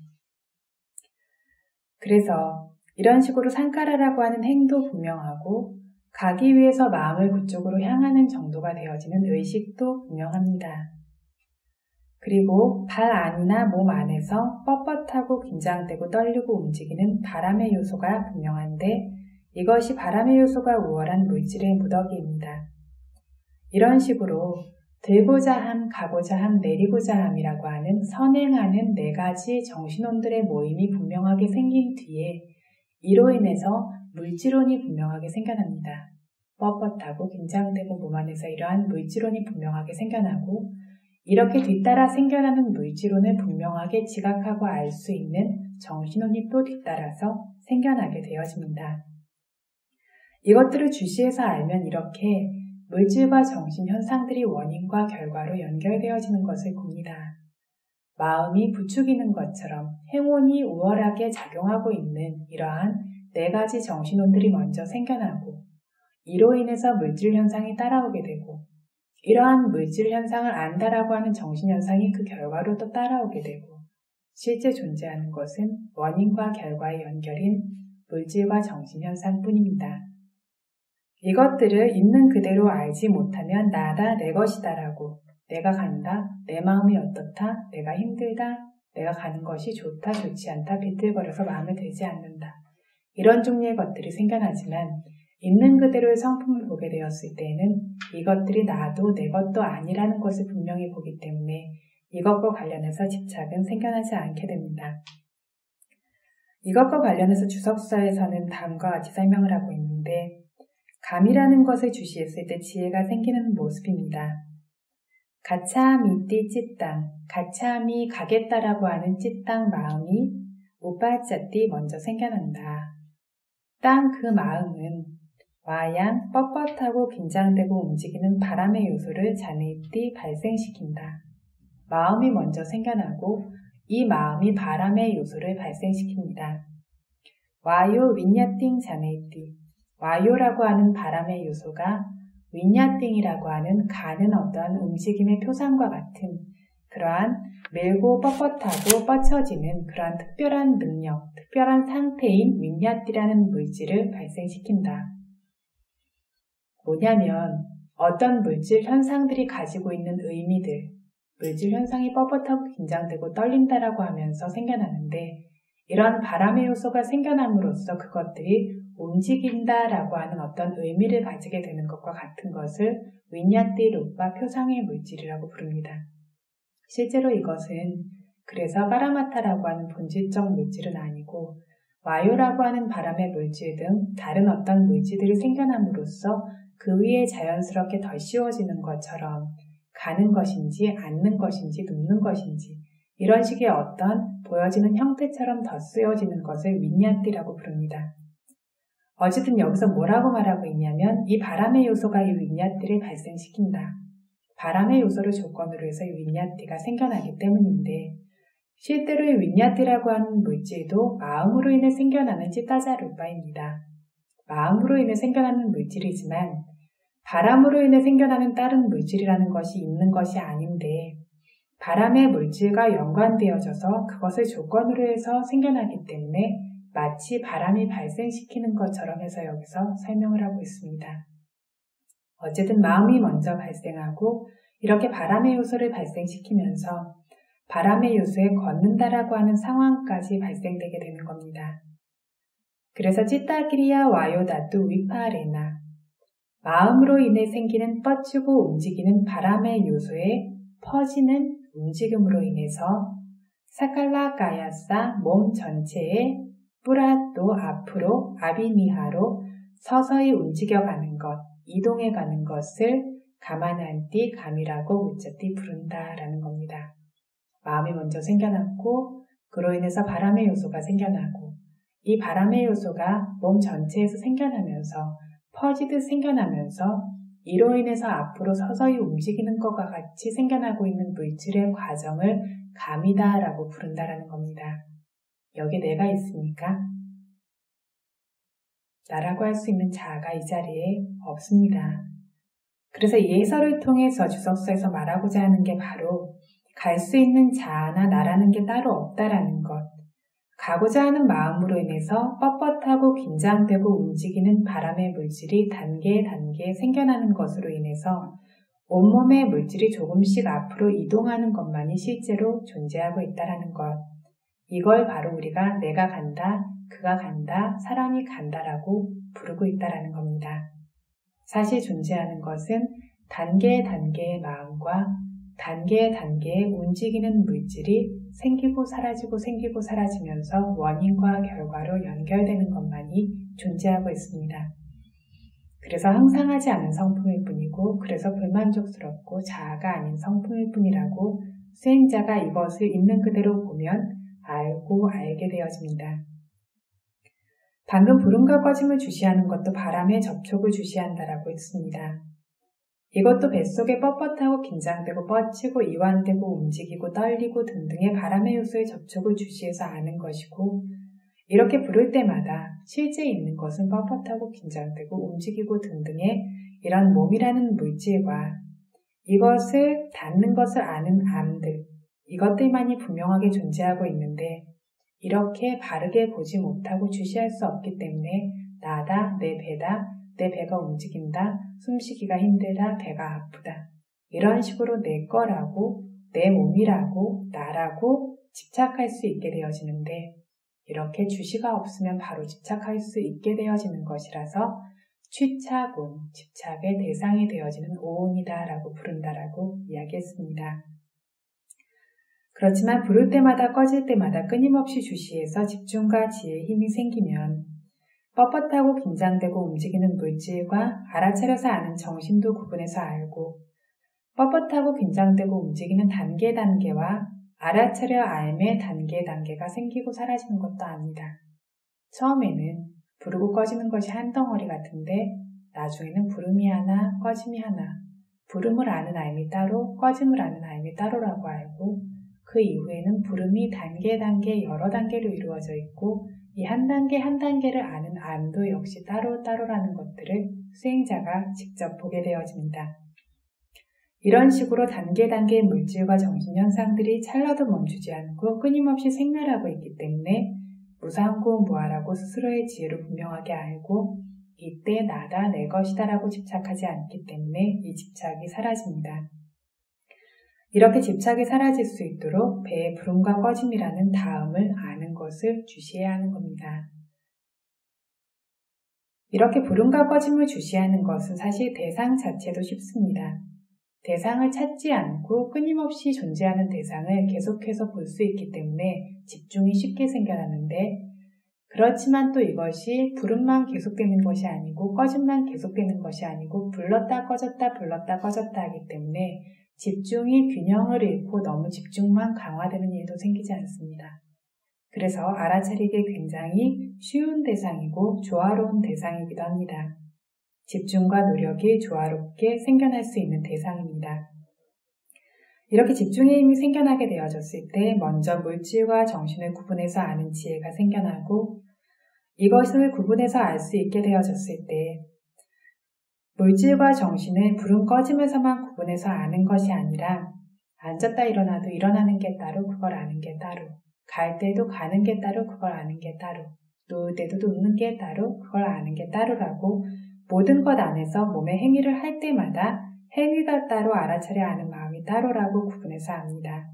그래서 이런 식으로 상카라라고 하는 행도 분명하고 가기 위해서 마음을 그쪽으로 향하는 정도가 되어지는 의식도 분명합니다. 그리고 발 안이나 몸 안에서 뻣뻣하고 긴장되고 떨리고 움직이는 바람의 요소가 분명한데 이것이 바람의 요소가 우월한 물질의 무더기입니다. 이런 식으로 들고자 함, 가고자 함, 내리고자 함이라고 하는 선행하는 4가지 정신혼들의 모임이 분명하게 생긴 뒤에 이로 인해서 물질혼이 분명하게 생겨납니다. 뻣뻣하고 긴장되고 몸 안에서 이러한 물질혼이 분명하게 생겨나고 이렇게 뒤따라 생겨나는 물질혼을 분명하게 지각하고 알 수 있는 정신혼이 또 뒤따라서 생겨나게 되어집니다. 이것들을 주시해서 알면 이렇게 물질과 정신 현상들이 원인과 결과로 연결되어지는 것을 봅니다. 마음이 부추기는 것처럼 행혼이 우월하게 작용하고 있는 이러한 4가지 정신혼들이 먼저 생겨나고 이로 인해서 물질 현상이 따라오게 되고 이러한 물질 현상을 안다라고 하는 정신 현상이 그 결과로 또 따라오게 되고 실제 존재하는 것은 원인과 결과의 연결인 물질과 정신 현상뿐입니다. 이것들을 있는 그대로 알지 못하면 나다, 내 것이다라고 내가 간다, 내 마음이 어떻다, 내가 힘들다, 내가 가는 것이 좋다, 좋지 않다, 비틀거려서 마음에 들지 않는다. 이런 종류의 것들이 생겨나지만 있는 그대로의 성품을 보게 되었을 때에는 이것들이 나도 내 것도 아니라는 것을 분명히 보기 때문에 이것과 관련해서 집착은 생겨나지 않게 됩니다. 이것과 관련해서 주석서에서는 다음과 같이 설명을 하고 있는데 감이라는 것을 주시했을 때 지혜가 생기는 모습입니다. 가차미띠 찌땅, 가차미 가겠다라고 하는 찌땅 마음이 우빠짜띠 먼저 생겨난다. 땅 그 마음은 와양 뻣뻣하고 긴장되고 움직이는 바람의 요소를 자네띠 발생시킨다. 마음이 먼저 생겨나고 이 마음이 바람의 요소를 발생시킵니다. 와요 윈야띵 자네띠, 와요라고 하는 바람의 요소가 윈야띵이라고 하는 가는 어떤 움직임의 표상과 같은 그러한 밀고 뻣뻣하고 뻗쳐지는 그러한 특별한 능력, 특별한 상태인 윈야띠라는 물질을 발생시킨다. 뭐냐면 어떤 물질 현상들이 가지고 있는 의미들, 물질 현상이 뻣뻣하고 긴장되고 떨린다라고 하면서 생겨나는데 이런 바람의 요소가 생겨남으로써 그것들이 움직인다라고 하는 어떤 의미를 가지게 되는 것과 같은 것을 윈야띠 루파 표상의 물질이라고 부릅니다. 실제로 이것은 그래서 파라마타라고 하는 본질적 물질은 아니고 와요라고 하는 바람의 물질 등 다른 어떤 물질들이 생겨남으로써 그 위에 자연스럽게 더 씌워지는 것처럼 가는 것인지 앉는 것인지 눕는 것인지 이런 식의 어떤 보여지는 형태처럼 더 쓰여지는 것을 윈야띠라고 부릅니다. 어쨌든 여기서 뭐라고 말하고 있냐면 이 바람의 요소가 이 윈야띠를 발생시킨다. 바람의 요소를 조건으로 해서 이 윈야띠가 생겨나기 때문인데 실제로의 윈야티라고 하는 물질도 마음으로 인해 생겨나는 치타자루파입니다. 마음으로 인해 생겨나는 물질이지만 바람으로 인해 생겨나는 다른 물질이라는 것이 있는 것이 아닌데 바람의 물질과 연관되어져서 그것을 조건으로 해서 생겨나기 때문에 마치 바람이 발생시키는 것처럼 해서 여기서 설명을 하고 있습니다. 어쨌든 마음이 먼저 발생하고 이렇게 바람의 요소를 발생시키면서 바람의 요소에 걷는다라고 하는 상황까지 발생되게 되는 겁니다. 그래서 찌따기리야 와요다뚜 위파레나 마음으로 인해 생기는 뻗치고 움직이는 바람의 요소에 퍼지는 움직임으로 인해서 사칼라 가야사 몸 전체에 뿌라또 앞으로 아비니하로 서서히 움직여가는 것, 이동해가는 것을 가만한띠 감이라고 우짜띠 부른다라는 겁니다. 마음이 먼저 생겨났고 그로 인해서 바람의 요소가 생겨나고 이 바람의 요소가 몸 전체에서 생겨나면서 퍼지듯 생겨나면서 이로 인해서 앞으로 서서히 움직이는 것과 같이 생겨나고 있는 물질의 과정을 감이다라고 부른다라는 겁니다. 여기 내가 있습니까? 나라고 할 수 있는 자아가 이 자리에 없습니다. 그래서 이 해설을 통해서 주석서에서 말하고자 하는 게 바로 갈 수 있는 자아나 나라는 게 따로 없다라는 것. 가고자 하는 마음으로 인해서 뻣뻣하고 긴장되고 움직이는 바람의 물질이 단계에 생겨나는 것으로 인해서 온몸의 물질이 조금씩 앞으로 이동하는 것만이 실제로 존재하고 있다는 것. 이걸 바로 우리가 내가 간다, 그가 간다, 사람이 간다라고 부르고 있다는 겁니다. 사실 존재하는 것은 단계의 마음과 단계의 움직이는 물질이 생기고 사라지면서 원인과 결과로 연결되는 것만이 존재하고 있습니다. 그래서 항상하지 않은 성품일 뿐이고 그래서 불만족스럽고 자아가 아닌 성품일 뿐이라고 수행자가 이것을 있는 그대로 보면 알게 되어집니다. 방금 부름과 꺼짐을 주시하는 것도 바람의 접촉을 주시한다라고 했습니다. 이것도 뱃속에 뻣뻣하고 긴장되고 뻗치고 이완되고 움직이고 떨리고 등등의 바람의 요소의 접촉을 주시해서 아는 것이고 이렇게 부를 때마다 실제 있는 것은 뻣뻣하고 긴장되고 움직이고 등등의 이런 몸이라는 물질과 이것을 닿는 것을 아는 암들 이것들만이 분명하게 존재하고 있는데 이렇게 바르게 보지 못하고 주시할 수 없기 때문에 나다, 내 배다, 내 배가 움직인다, 숨쉬기가 힘들다, 배가 아프다. 이런 식으로 내 거라고, 내 몸이라고, 나라고 집착할 수 있게 되어지는데 이렇게 주시가 없으면 바로 집착할 수 있게 되어지는 것이라서 취착온, 집착의 대상이 되어지는 오온이다라고 부른다라고 이야기했습니다. 그렇지만 부를 때마다 꺼질 때마다 끊임없이 주시해서 집중과 지혜의 힘이 생기면 뻣뻣하고 긴장되고 움직이는 물질과 알아차려서 아는 정신도 구분해서 알고 뻣뻣하고 긴장되고 움직이는 단계와 알아차려 알매 단계가 생기고 사라지는 것도 압니다. 처음에는 부르고 꺼지는 것이 한 덩어리 같은데 나중에는 부름이 하나, 꺼짐이 하나, 부름을 아는 알미 따로, 꺼짐을 아는 알미 따로라고 알고 그 이후에는 부름이 단계 여러 단계로 이루어져 있고 이 한 단계를 아는 암도 역시 따로라는 것들을 수행자가 직접 보게 되어집니다. 이런 식으로 단계의 물질과 정신현상들이 찰나도 멈추지 않고 끊임없이 생멸하고 있기 때문에 무상고 무아라고 스스로의 지혜로 분명하게 알고 이때 나다 내 것이다라고 집착하지 않기 때문에 이 집착이 사라집니다. 이렇게 집착이 사라질 수 있도록 배의 부름과 꺼짐이라는 다음을 아는 것을 주시해야 하는 겁니다. 이렇게 부름과 꺼짐을 주시하는 것은 사실 대상 자체도 쉽습니다. 대상을 찾지 않고 끊임없이 존재하는 대상을 계속해서 볼 수 있기 때문에 집중이 쉽게 생겨나는데 그렇지만 또 이것이 부름만 계속되는 것이 아니고 꺼짐만 계속되는 것이 아니고 불렀다 꺼졌다 하기 때문에 집중이 균형을 잃고 너무 집중만 강화되는 일도 생기지 않습니다. 그래서 알아차리기 굉장히 쉬운 대상이고 조화로운 대상이기도 합니다. 집중과 노력이 조화롭게 생겨날 수 있는 대상입니다. 이렇게 집중의 힘이 생겨나게 되어졌을 때 먼저 물질과 정신을 구분해서 아는 지혜가 생겨나고 이것을 구분해서 알 수 있게 되어졌을 때 물질과 정신을 불은 꺼지면서만 구분해서 아는 것이 아니라 앉았다 일어나도 일어나는 게 따로 그걸 아는 게 따로 갈 때도 가는 게 따로 그걸 아는 게 따로 누울 때도 눕는 게 따로 그걸 아는 게 따로라고 모든 것 안에서 몸의 행위를 할 때마다 행위가 따로 알아차려 아는 마음이 따로라고 구분해서 압니다.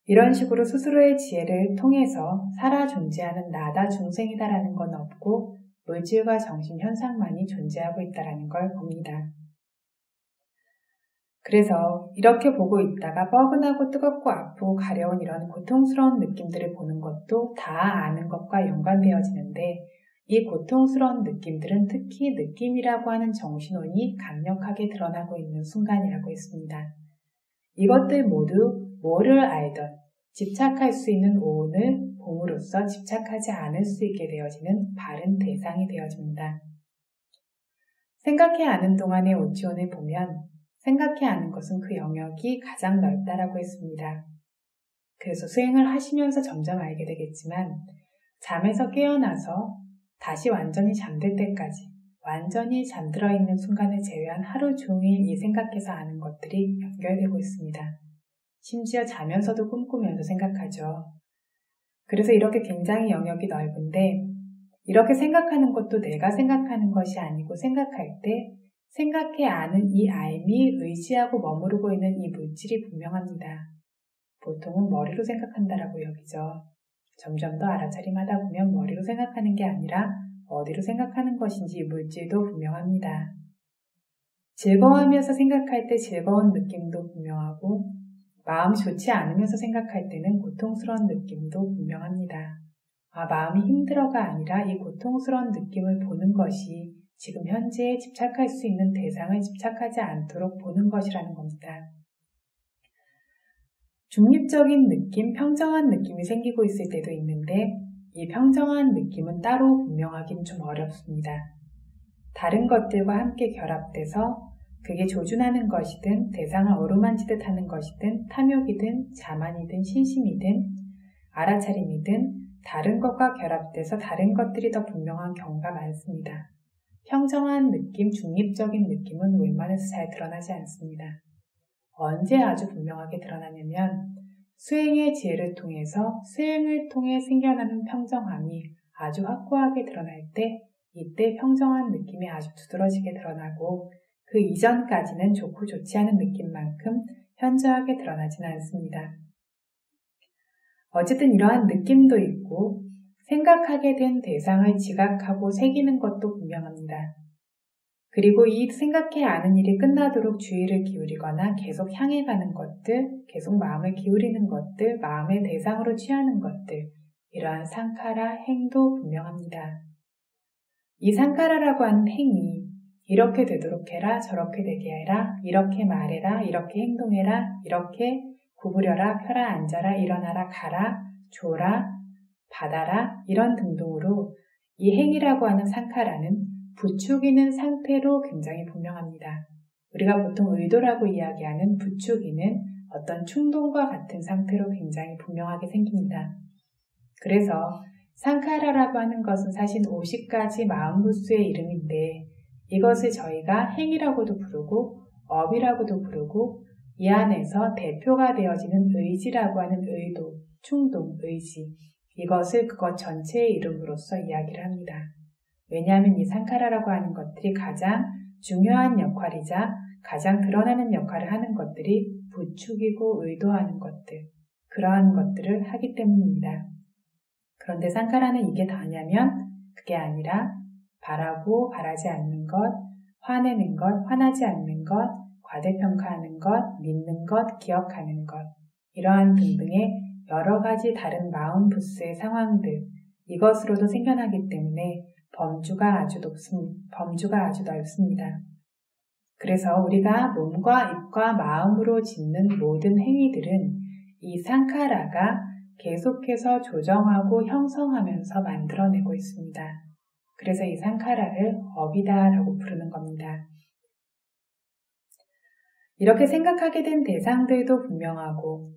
이런 식으로 스스로의 지혜를 통해서 살아 존재하는 나다 중생이다라는 건 없고 물질과 정신 현상만이 존재하고 있다라는 걸 봅니다. 그래서 이렇게 보고 있다가 뻐근하고 뜨겁고 아프고 가려운 이런 고통스러운 느낌들을 보는 것도 다 아는 것과 연관되어지는데 이 고통스러운 느낌들은 특히 느낌이라고 하는 정신혼이 강력하게 드러나고 있는 순간이라고 했습니다. 이것들 모두 뭐를 알던 집착할 수 있는 오온을 봄으로써 집착하지 않을 수 있게 되어지는 바른 대상이 되어집니다. 생각해 아는 동안의 오치온을 보면 생각해 아는 것은 그 영역이 가장 넓다라고 했습니다. 그래서 수행을 하시면서 점점 알게 되겠지만 잠에서 깨어나서 다시 완전히 잠들 때까지 완전히 잠들어 있는 순간을 제외한 하루 종일 이 생각해서 아는 것들이 연결되고 있습니다. 심지어 자면서도 꿈꾸면서 생각하죠. 그래서 이렇게 굉장히 영역이 넓은데 이렇게 생각하는 것도 내가 생각하는 것이 아니고 생각할 때 생각해 아는 이 알미 의지하고 머무르고 있는 이 물질이 분명합니다. 보통은 머리로 생각한다라고 여기죠. 점점 더 알아차림하다 보면 머리로 생각하는 게 아니라 어디로 생각하는 것인지 물질도 분명합니다. 즐거워하면서 생각할 때 즐거운 느낌도 분명하고 마음이 좋지 않으면서 생각할 때는 고통스러운 느낌도 분명합니다. 마음이 힘들어가 아니라 이 고통스러운 느낌을 보는 것이 지금 현재에 집착할 수 있는 대상을 집착하지 않도록 보는 것이라는 겁니다. 중립적인 느낌, 평정한 느낌이 생기고 있을 때도 있는데 이 평정한 느낌은 따로 분명하기는 좀 어렵습니다. 다른 것들과 함께 결합돼서 그게 조준하는 것이든 대상을 어루만지듯 하는 것이든 탐욕이든 자만이든 신심이든 알아차림이든 다른 것과 결합돼서 다른 것들이 더 분명한 경우가 많습니다. 평정한 느낌, 중립적인 느낌은 웬만해서 잘 드러나지 않습니다. 언제 아주 분명하게 드러나냐면 수행의 지혜를 통해서 수행을 통해 생겨나는 평정함이 아주 확고하게 드러날 때 이때 평정한 느낌이 아주 두드러지게 드러나고 그 이전까지는 좋고 좋지 않은 느낌만큼 현저하게 드러나지는 않습니다. 어쨌든 이러한 느낌도 있고 생각하게 된 대상을 지각하고 새기는 것도 분명합니다. 그리고 이 생각해 아는 일이 끝나도록 주의를 기울이거나 계속 향해 가는 것들, 계속 마음을 기울이는 것들, 마음의 대상으로 취하는 것들, 이러한 상카라, 행도 분명합니다. 이 상카라라고 하는 행위, 이렇게 되도록 해라, 저렇게 되게 해라, 이렇게 말해라, 이렇게 행동해라, 이렇게 구부려라, 펴라, 앉아라, 일어나라, 가라, 줘라, 받아라, 이런 등등으로 이 행위라고 하는 상카라는 부추기는 상태로 굉장히 분명합니다. 우리가 보통 의도라고 이야기하는 부추기는 어떤 충동과 같은 상태로 굉장히 분명하게 생깁니다. 그래서 상카라라고 하는 것은 사실 50가지 마음부수의 이름인데 이것을 저희가 행위라고도 부르고 업이라고도 부르고 이 안에서 대표가 되어지는 의지라고 하는 의도, 충동, 의지 이것을 그것 전체의 이름으로써 이야기를 합니다. 왜냐하면 이 상카라라고 하는 것들이 가장 중요한 역할이자 가장 드러나는 역할을 하는 것들이 부추기고 의도하는 것들, 그러한 것들을 하기 때문입니다. 그런데 상카라는 이게 다냐면 그게 아니라 바라고 바라지 않는 것, 화내는 것, 화나지 않는 것, 과대평가하는 것, 믿는 것, 기억하는 것 이러한 등등의 여러 가지 다른 마음 부스의 상황들 이것으로도 생겨나기 때문에 범주가 아주 넓습니다. 그래서 우리가 몸과 입과 마음으로 짓는 모든 행위들은 이 상카라가 계속해서 조정하고 형성하면서 만들어내고 있습니다. 그래서 이 상카라를 업이다라고 부르는 겁니다. 이렇게 생각하게 된 대상들도 분명하고,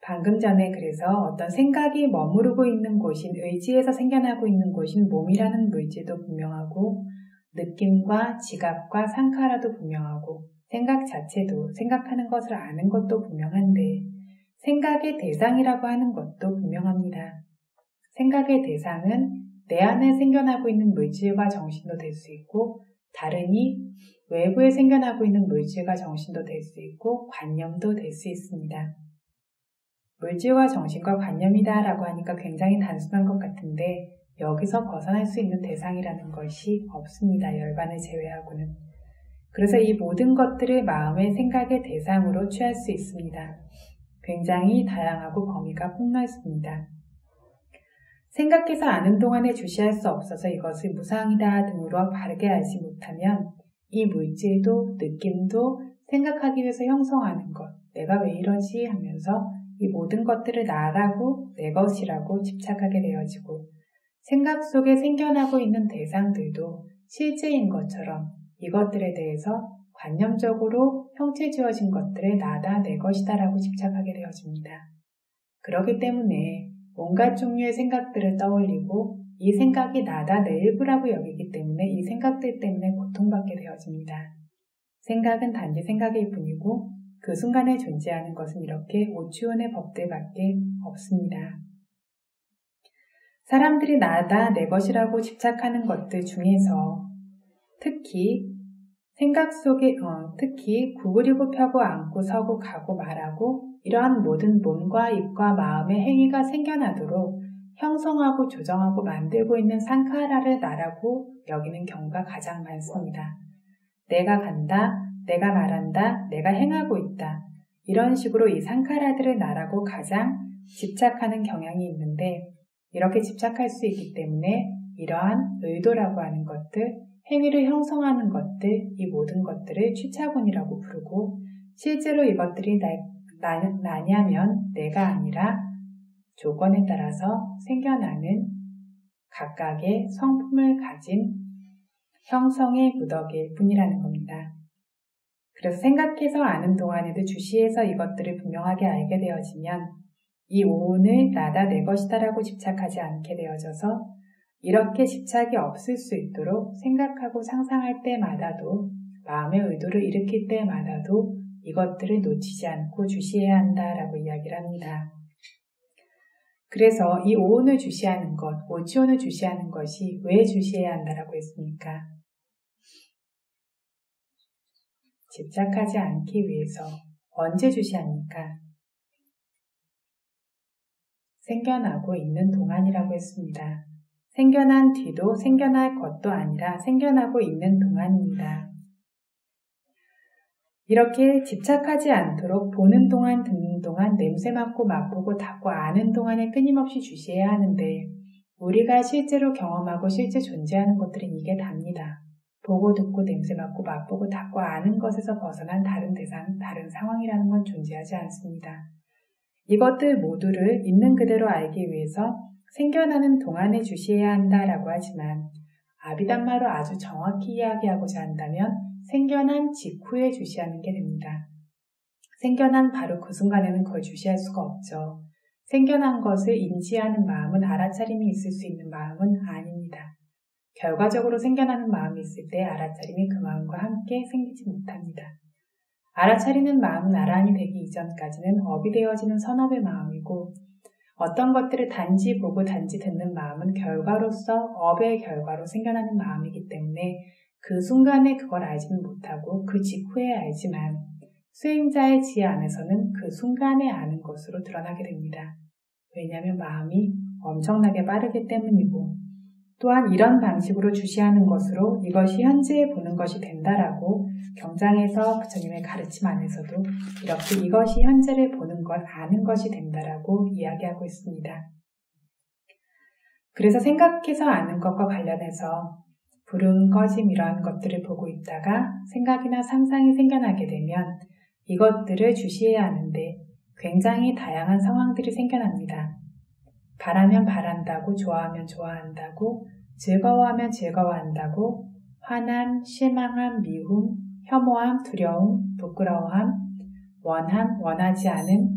방금 전에 그래서 어떤 생각이 머무르고 있는 곳인 의지에서 생겨나고 있는 곳인 몸이라는 물질도 분명하고, 느낌과 지각과 상카라도 분명하고, 생각 자체도 생각하는 것을 아는 것도 분명한데, 생각의 대상이라고 하는 것도 분명합니다. 생각의 대상은 내 안에 생겨나고 있는 물질과 정신도 될 수 있고, 다르니 외부에 생겨나고 있는 물질과 정신도 될 수 있고, 관념도 될 수 있습니다. 물질과 정신과 관념이다 라고 하니까 굉장히 단순한 것 같은데, 여기서 벗어날 수 있는 대상이라는 것이 없습니다. 열반을 제외하고는. 그래서 이 모든 것들을 마음의 생각의 대상으로 취할 수 있습니다. 굉장히 다양하고 범위가 폭넓습니다. 생각해서 아는 동안에 주시할 수 없어서 이것을 무상이다 등으로 바르게 알지 못하면 이 물질도 느낌도 생각하기 위해서 형성하는 것, 내가 왜 이러지 하면서 이 모든 것들을 나라고 내 것이라고 집착하게 되어지고, 생각 속에 생겨나고 있는 대상들도 실제인 것처럼 이것들에 대해서 관념적으로 형체 지어진 것들을 나다 내 것이다 라고 집착하게 되어집니다. 그렇기 때문에 온갖 종류의 생각들을 떠올리고 이 생각이 나다 내 일부라고 여기기 때문에 이 생각들 때문에 고통받게 되어집니다. 생각은 단지 생각일 뿐이고 그 순간에 존재하는 것은 이렇게 오추온의 법들밖에 없습니다. 사람들이 나다 내 것이라고 집착하는 것들 중에서 특히 생각 속에 특히 구부리고 펴고 앉고 서고 가고 말하고 이러한 모든 몸과 입과 마음의 행위가 생겨나도록 형성하고 조정하고 만들고 있는 상카라를 나라고 여기는 경우가 가장 많습니다. 내가 간다, 내가 말한다, 내가 행하고 있다. 이런 식으로 이 상카라들을 나라고 가장 집착하는 경향이 있는데, 이렇게 집착할 수 있기 때문에 이러한 의도라고 하는 것들, 행위를 형성하는 것들, 이 모든 것들을 취차곤이라고 부르고, 실제로 이것들이 나냐면 내가 아니라 조건에 따라서 생겨나는 각각의 성품을 가진 형성의 무덕일 뿐이라는 겁니다. 그래서 생각해서 아는 동안에도 주시해서 이것들을 분명하게 알게 되어지면 이 오온을 나다 내 것이다 라고 집착하지 않게 되어져서 이렇게 집착이 없을 수 있도록 생각하고 상상할 때마다도 마음의 의도를 일으킬 때마다도 이것들을 놓치지 않고 주시해야 한다라고 이야기를 합니다. 그래서 이 오온을 주시하는 것, 오치온을 주시하는 것이 왜 주시해야 한다라고 했습니까? 집착하지 않기 위해서. 언제 주시합니까? 생겨나고 있는 동안이라고 했습니다. 생겨난 뒤도 생겨날 것도 아니라 생겨나고 있는 동안입니다. 이렇게 집착하지 않도록 보는 동안, 듣는 동안, 냄새 맡고 맛보고 닿고 아는 동안에 끊임없이 주시해야 하는데, 우리가 실제로 경험하고 실제 존재하는 것들은 이게 답니다. 보고 듣고 냄새 맡고 맛보고 닿고 아는 것에서 벗어난 다른 대상, 다른 상황이라는 건 존재하지 않습니다. 이것들 모두를 있는 그대로 알기 위해서 생겨나는 동안에 주시해야 한다라고 하지만, 아비담마로 아주 정확히 이야기하고자 한다면 생겨난 직후에 주시하는 게 됩니다. 생겨난 바로 그 순간에는 그걸 주시할 수가 없죠. 생겨난 것을 인지하는 마음은 알아차림이 있을 수 있는 마음은 아닙니다. 결과적으로 생겨나는 마음이 있을 때 알아차림이 그 마음과 함께 생기지 못합니다. 알아차리는 마음은 아라한이 되기 이전까지는 업이 되어지는 선업의 마음이고, 어떤 것들을 단지 보고 단지 듣는 마음은 결과로서 업의 결과로 생겨나는 마음이기 때문에 그 순간에 그걸 알지는 못하고 그 직후에 알지만 수행자의 지혜 안에서는 그 순간에 아는 것으로 드러나게 됩니다. 왜냐하면 마음이 엄청나게 빠르기 때문이고, 또한 이런 방식으로 주시하는 것으로 이것이 현재에 보는 것이 된다라고 경장에서 부처님의 가르침 안에서도 이렇게 이것이 현재를 보는 것, 아는 것이 된다라고 이야기하고 있습니다. 그래서 생각해서 아는 것과 관련해서 불응, 꺼짐 이러한 것들을 보고 있다가 생각이나 상상이 생겨나게 되면 이것들을 주시해야 하는데 굉장히 다양한 상황들이 생겨납니다. 바라면 바란다고, 좋아하면 좋아한다고, 즐거워하면 즐거워한다고, 화남, 실망함, 미움, 혐오함, 두려움, 부끄러워함, 원함, 원하지 않음,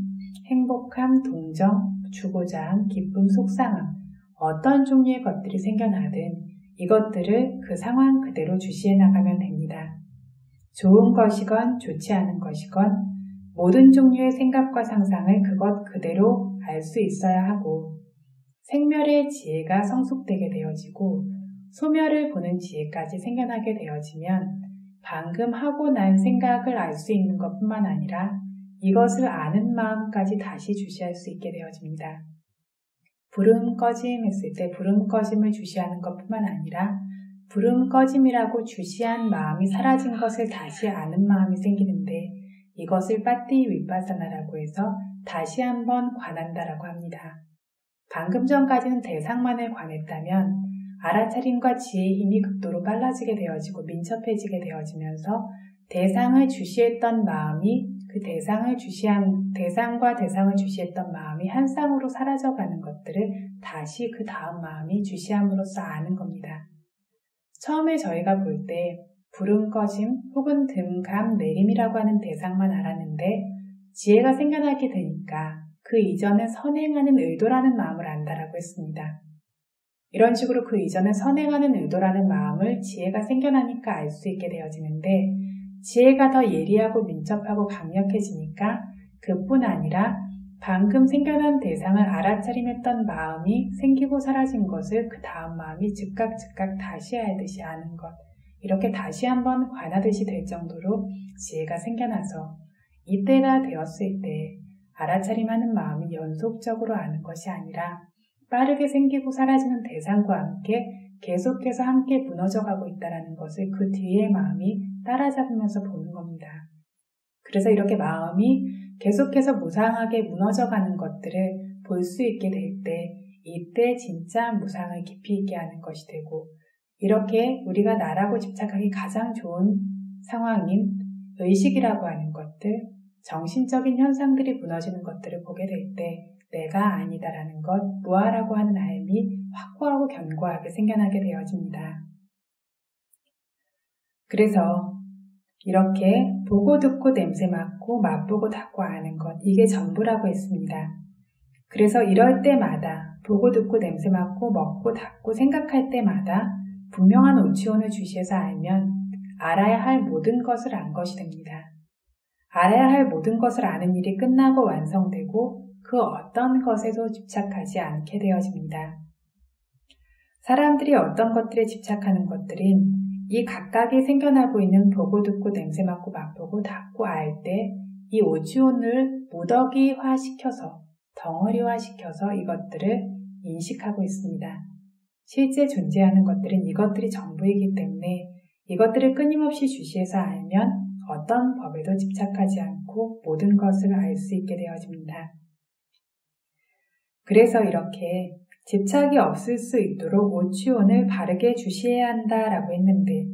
행복함, 동정, 주고자 함, 기쁨, 속상함, 어떤 종류의 것들이 생겨나든 이것들을 그 상황 그대로 주시해 나가면 됩니다. 좋은 것이건 좋지 않은 것이건 모든 종류의 생각과 상상을 그것 그대로 알 수 있어야 하고 생멸의 지혜가 성숙되게 되어지고 소멸을 보는 지혜까지 생겨나게 되어지면 방금 하고 난 생각을 알 수 있는 것뿐만 아니라 이것을 아는 마음까지 다시 주시할 수 있게 되어집니다. 부름 꺼짐 했을 때 부름 꺼짐을 주시하는 것뿐만 아니라 부름 꺼짐이라고 주시한 마음이 사라진 것을 다시 아는 마음이 생기는데 이것을 빠띠 윗바사나라고 해서 다시 한번 관한다라고 합니다. 방금 전까지는 대상만을 관했다면 알아차림과 지혜의 힘이 극도로 빨라지게 되어지고 민첩해지게 되어지면서 대상을 주시했던 마음이 그 대상과 대상을 주시했던 마음이 한 쌍으로 사라져가는 것들을 다시 그 다음 마음이 주시함으로써 아는 겁니다. 처음에 저희가 볼 때 부름 꺼짐 혹은 등, 감, 내림이라고 하는 대상만 알았는데 지혜가 생겨나게 되니까 그 이전에 선행하는 의도라는 마음을 안다라고 했습니다. 이런 식으로 그 이전에 선행하는 의도라는 마음을 지혜가 생겨나니까 알 수 있게 되어지는데 지혜가 더 예리하고 민첩하고 강력해지니까 그뿐 아니라 방금 생겨난 대상을 알아차림했던 마음이 생기고 사라진 것을 그 다음 마음이 즉각 다시 알듯이 아는 것, 이렇게 다시 한번 관하듯이 될 정도로 지혜가 생겨나서 이때가 되었을 때 알아차림하는 마음이 연속적으로 아는 것이 아니라 빠르게 생기고 사라지는 대상과 함께 계속해서 함께 무너져가고 있다는 것을 그 뒤에 마음이 따라잡으면서 보는 겁니다. 그래서 이렇게 마음이 계속해서 무상하게 무너져가는 것들을 볼 수 있게 될 때 이때 진짜 무상을 깊이 있게 하는 것이 되고 이렇게 우리가 나라고 집착하기 가장 좋은 상황인 의식이라고 하는 것들, 정신적인 현상들이 무너지는 것들을 보게 될 때 내가 아니다라는 것, 무아라고 하는 알미 확고하고 견고하게 생겨나게 되어집니다. 그래서 이렇게 보고 듣고 냄새 맡고 맛보고 닦고 아는 것, 이게 전부라고 했습니다. 그래서 이럴 때마다 보고 듣고 냄새 맡고 먹고 닦고 생각할 때마다 분명한 오치온을 주시해서 알면 알아야 할 모든 것을 안 것이 됩니다. 알아야 할 모든 것을 아는 일이 끝나고 완성되고 그 어떤 것에도 집착하지 않게 되어집니다. 사람들이 어떤 것들에 집착하는 것들은 이 각각이 생겨나고 있는 보고 듣고 냄새 맡고 맛보고 닦고 알 때 이 오지온을 무더기화시켜서 덩어리화시켜서 이것들을 인식하고 있습니다. 실제 존재하는 것들은 이것들이 전부이기 때문에 이것들을 끊임없이 주시해서 알면 어떤 법에도 집착하지 않고 모든 것을 알 수 있게 되어집니다. 그래서 이렇게 집착이 없을 수 있도록 오치온을 바르게 주시해야 한다라고 했는데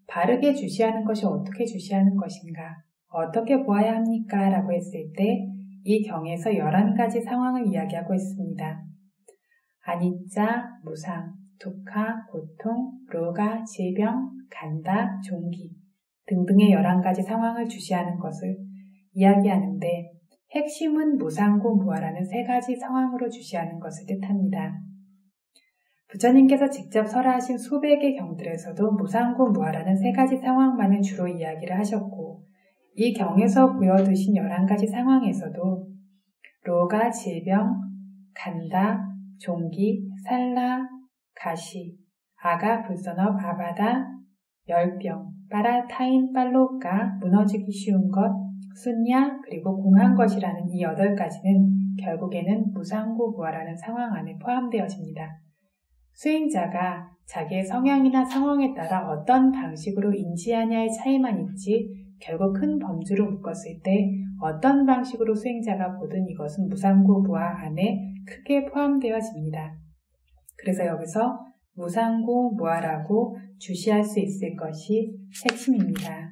바르게 주시하는 것이 어떻게 주시하는 것인가? 어떻게 보아야 합니까? 라고 했을 때 이 경에서 11가지 상황을 이야기하고 있습니다. 아니짜, 무상, 두카, 고통, 로가, 질병, 간다, 종기 등등의 11가지 상황을 주시하는 것을 이야기하는데 핵심은 무상고 무아라는 3가지 상황으로 주시하는 것을 뜻합니다. 부처님께서 직접 설하신 수백의 경들에서도 무상고 무아라는 3가지 상황만을 주로 이야기를 하셨고 이 경에서 보여드신 11가지 상황에서도 로가, 질병, 간다, 종기, 살라, 가시, 아가, 불선업, 아바다, 열병, 빠라, 타인, 빨로가, 무너지기 쉬운 것, 순야, 그리고 공한 것이라는 이 8가지는 결국에는 무상고 무아라는 상황 안에 포함되어집니다. 수행자가 자기의 성향이나 상황에 따라 어떤 방식으로 인지하냐의 차이만 있지 결국 큰 범주로 묶었을 때 어떤 방식으로 수행자가 보든 이것은 무상고 무아 안에 크게 포함되어집니다. 그래서 여기서 무상고 무아라고 주시할 수 있을 것이 핵심입니다.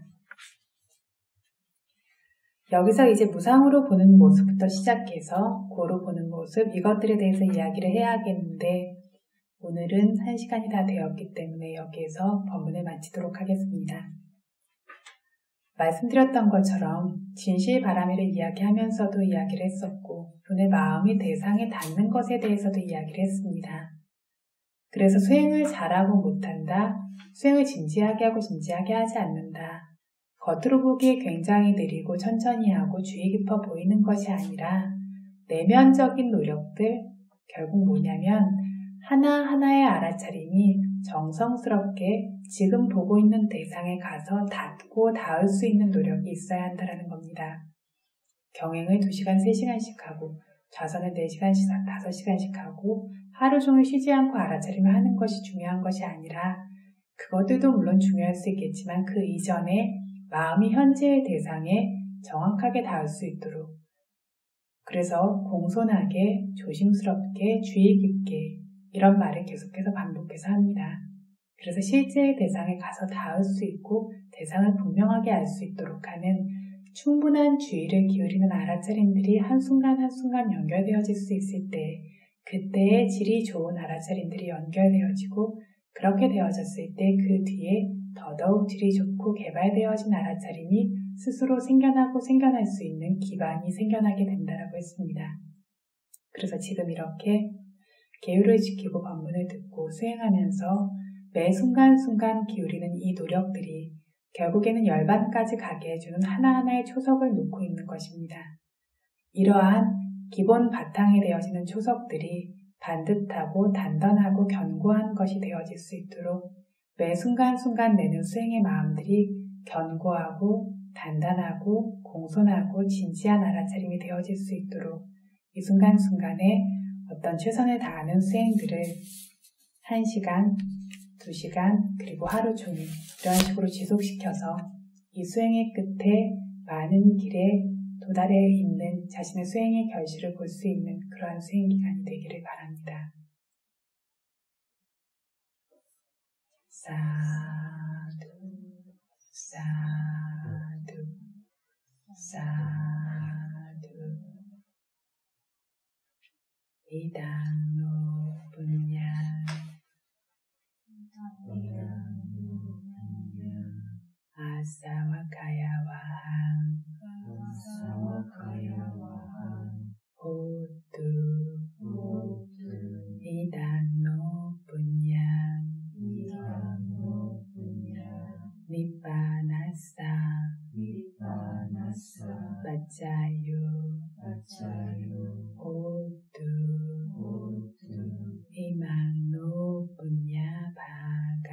여기서 이제 무상으로 보는 모습부터 시작해서 고로 보는 모습, 이것들에 대해서 이야기를 해야겠는데 오늘은 1시간이 다 되었기 때문에 여기에서 법문을 마치도록 하겠습니다. 말씀드렸던 것처럼 진실 바람이를 이야기하면서도 이야기를 했었고 또 내 마음이 대상에 닿는 것에 대해서도 이야기를 했습니다. 그래서 수행을 잘하고 못한다, 수행을 진지하게 하고 진지하게 하지 않는다, 겉으로 보기에 굉장히 느리고 천천히 하고 주의 깊어 보이는 것이 아니라 내면적인 노력들, 결국 뭐냐면 하나하나의 알아차림이 정성스럽게 지금 보고 있는 대상에 가서 닿고 닿을 수 있는 노력이 있어야 한다는 겁니다. 경행을 2시간, 3시간씩 하고 좌선을 4시간씩, 5시간씩 하고 하루 종일 쉬지 않고 알아차림을 하는 것이 중요한 것이 아니라 그것들도 물론 중요할 수 있겠지만 그 이전에 마음이 현재의 대상에 정확하게 닿을 수 있도록, 그래서 공손하게 조심스럽게 주의 깊게 이런 말을 계속해서 반복해서 합니다. 그래서 실제의 대상에 가서 닿을 수 있고 대상을 분명하게 알 수 있도록 하는 충분한 주의를 기울이는 알아차림들이 한순간 한순간 연결되어질 수 있을 때 그때의 질이 좋은 알아차림들이 연결되어지고 그렇게 되어졌을 때 그 뒤에 더더욱 질이 좋고 개발되어진 알아차림이 스스로 생겨나고 생겨날 수 있는 기반이 생겨나게 된다고 했습니다. 그래서 지금 이렇게 계율을 지키고 법문을 듣고 수행하면서 매 순간순간 기울이는 이 노력들이 결국에는 열반까지 가게 해주는 하나하나의 초석을 놓고 있는 것입니다. 이러한 기본 바탕이 되어지는 초석들이 반듯하고 단단하고 견고한 것이 되어질 수 있도록 매 순간순간 내는 수행의 마음들이 견고하고 단단하고 공손하고 진지한 알아차림이 되어질 수 있도록 이 순간순간에 어떤 최선을 다하는 수행들을 1시간, 2시간, 그리고 하루 종일 이런 식으로 지속시켜서 이 수행의 끝에 많은 길에 도달해 있는 자신의 수행의 결실을 볼 수 있는 그러한 수행 기간이 되기를 바랍니다. 사두, 사두, 사두. 이당노 분야 아사와카야와한 호두 이당노 분야 니빠나사 빠짜유 호두 이망노 분야 바강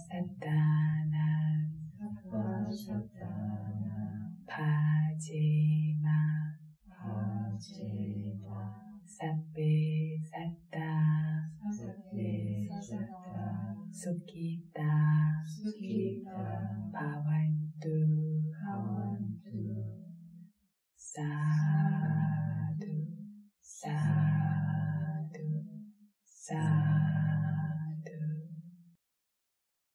사빠사타나 파제마 사페사타 수키타 바완투 사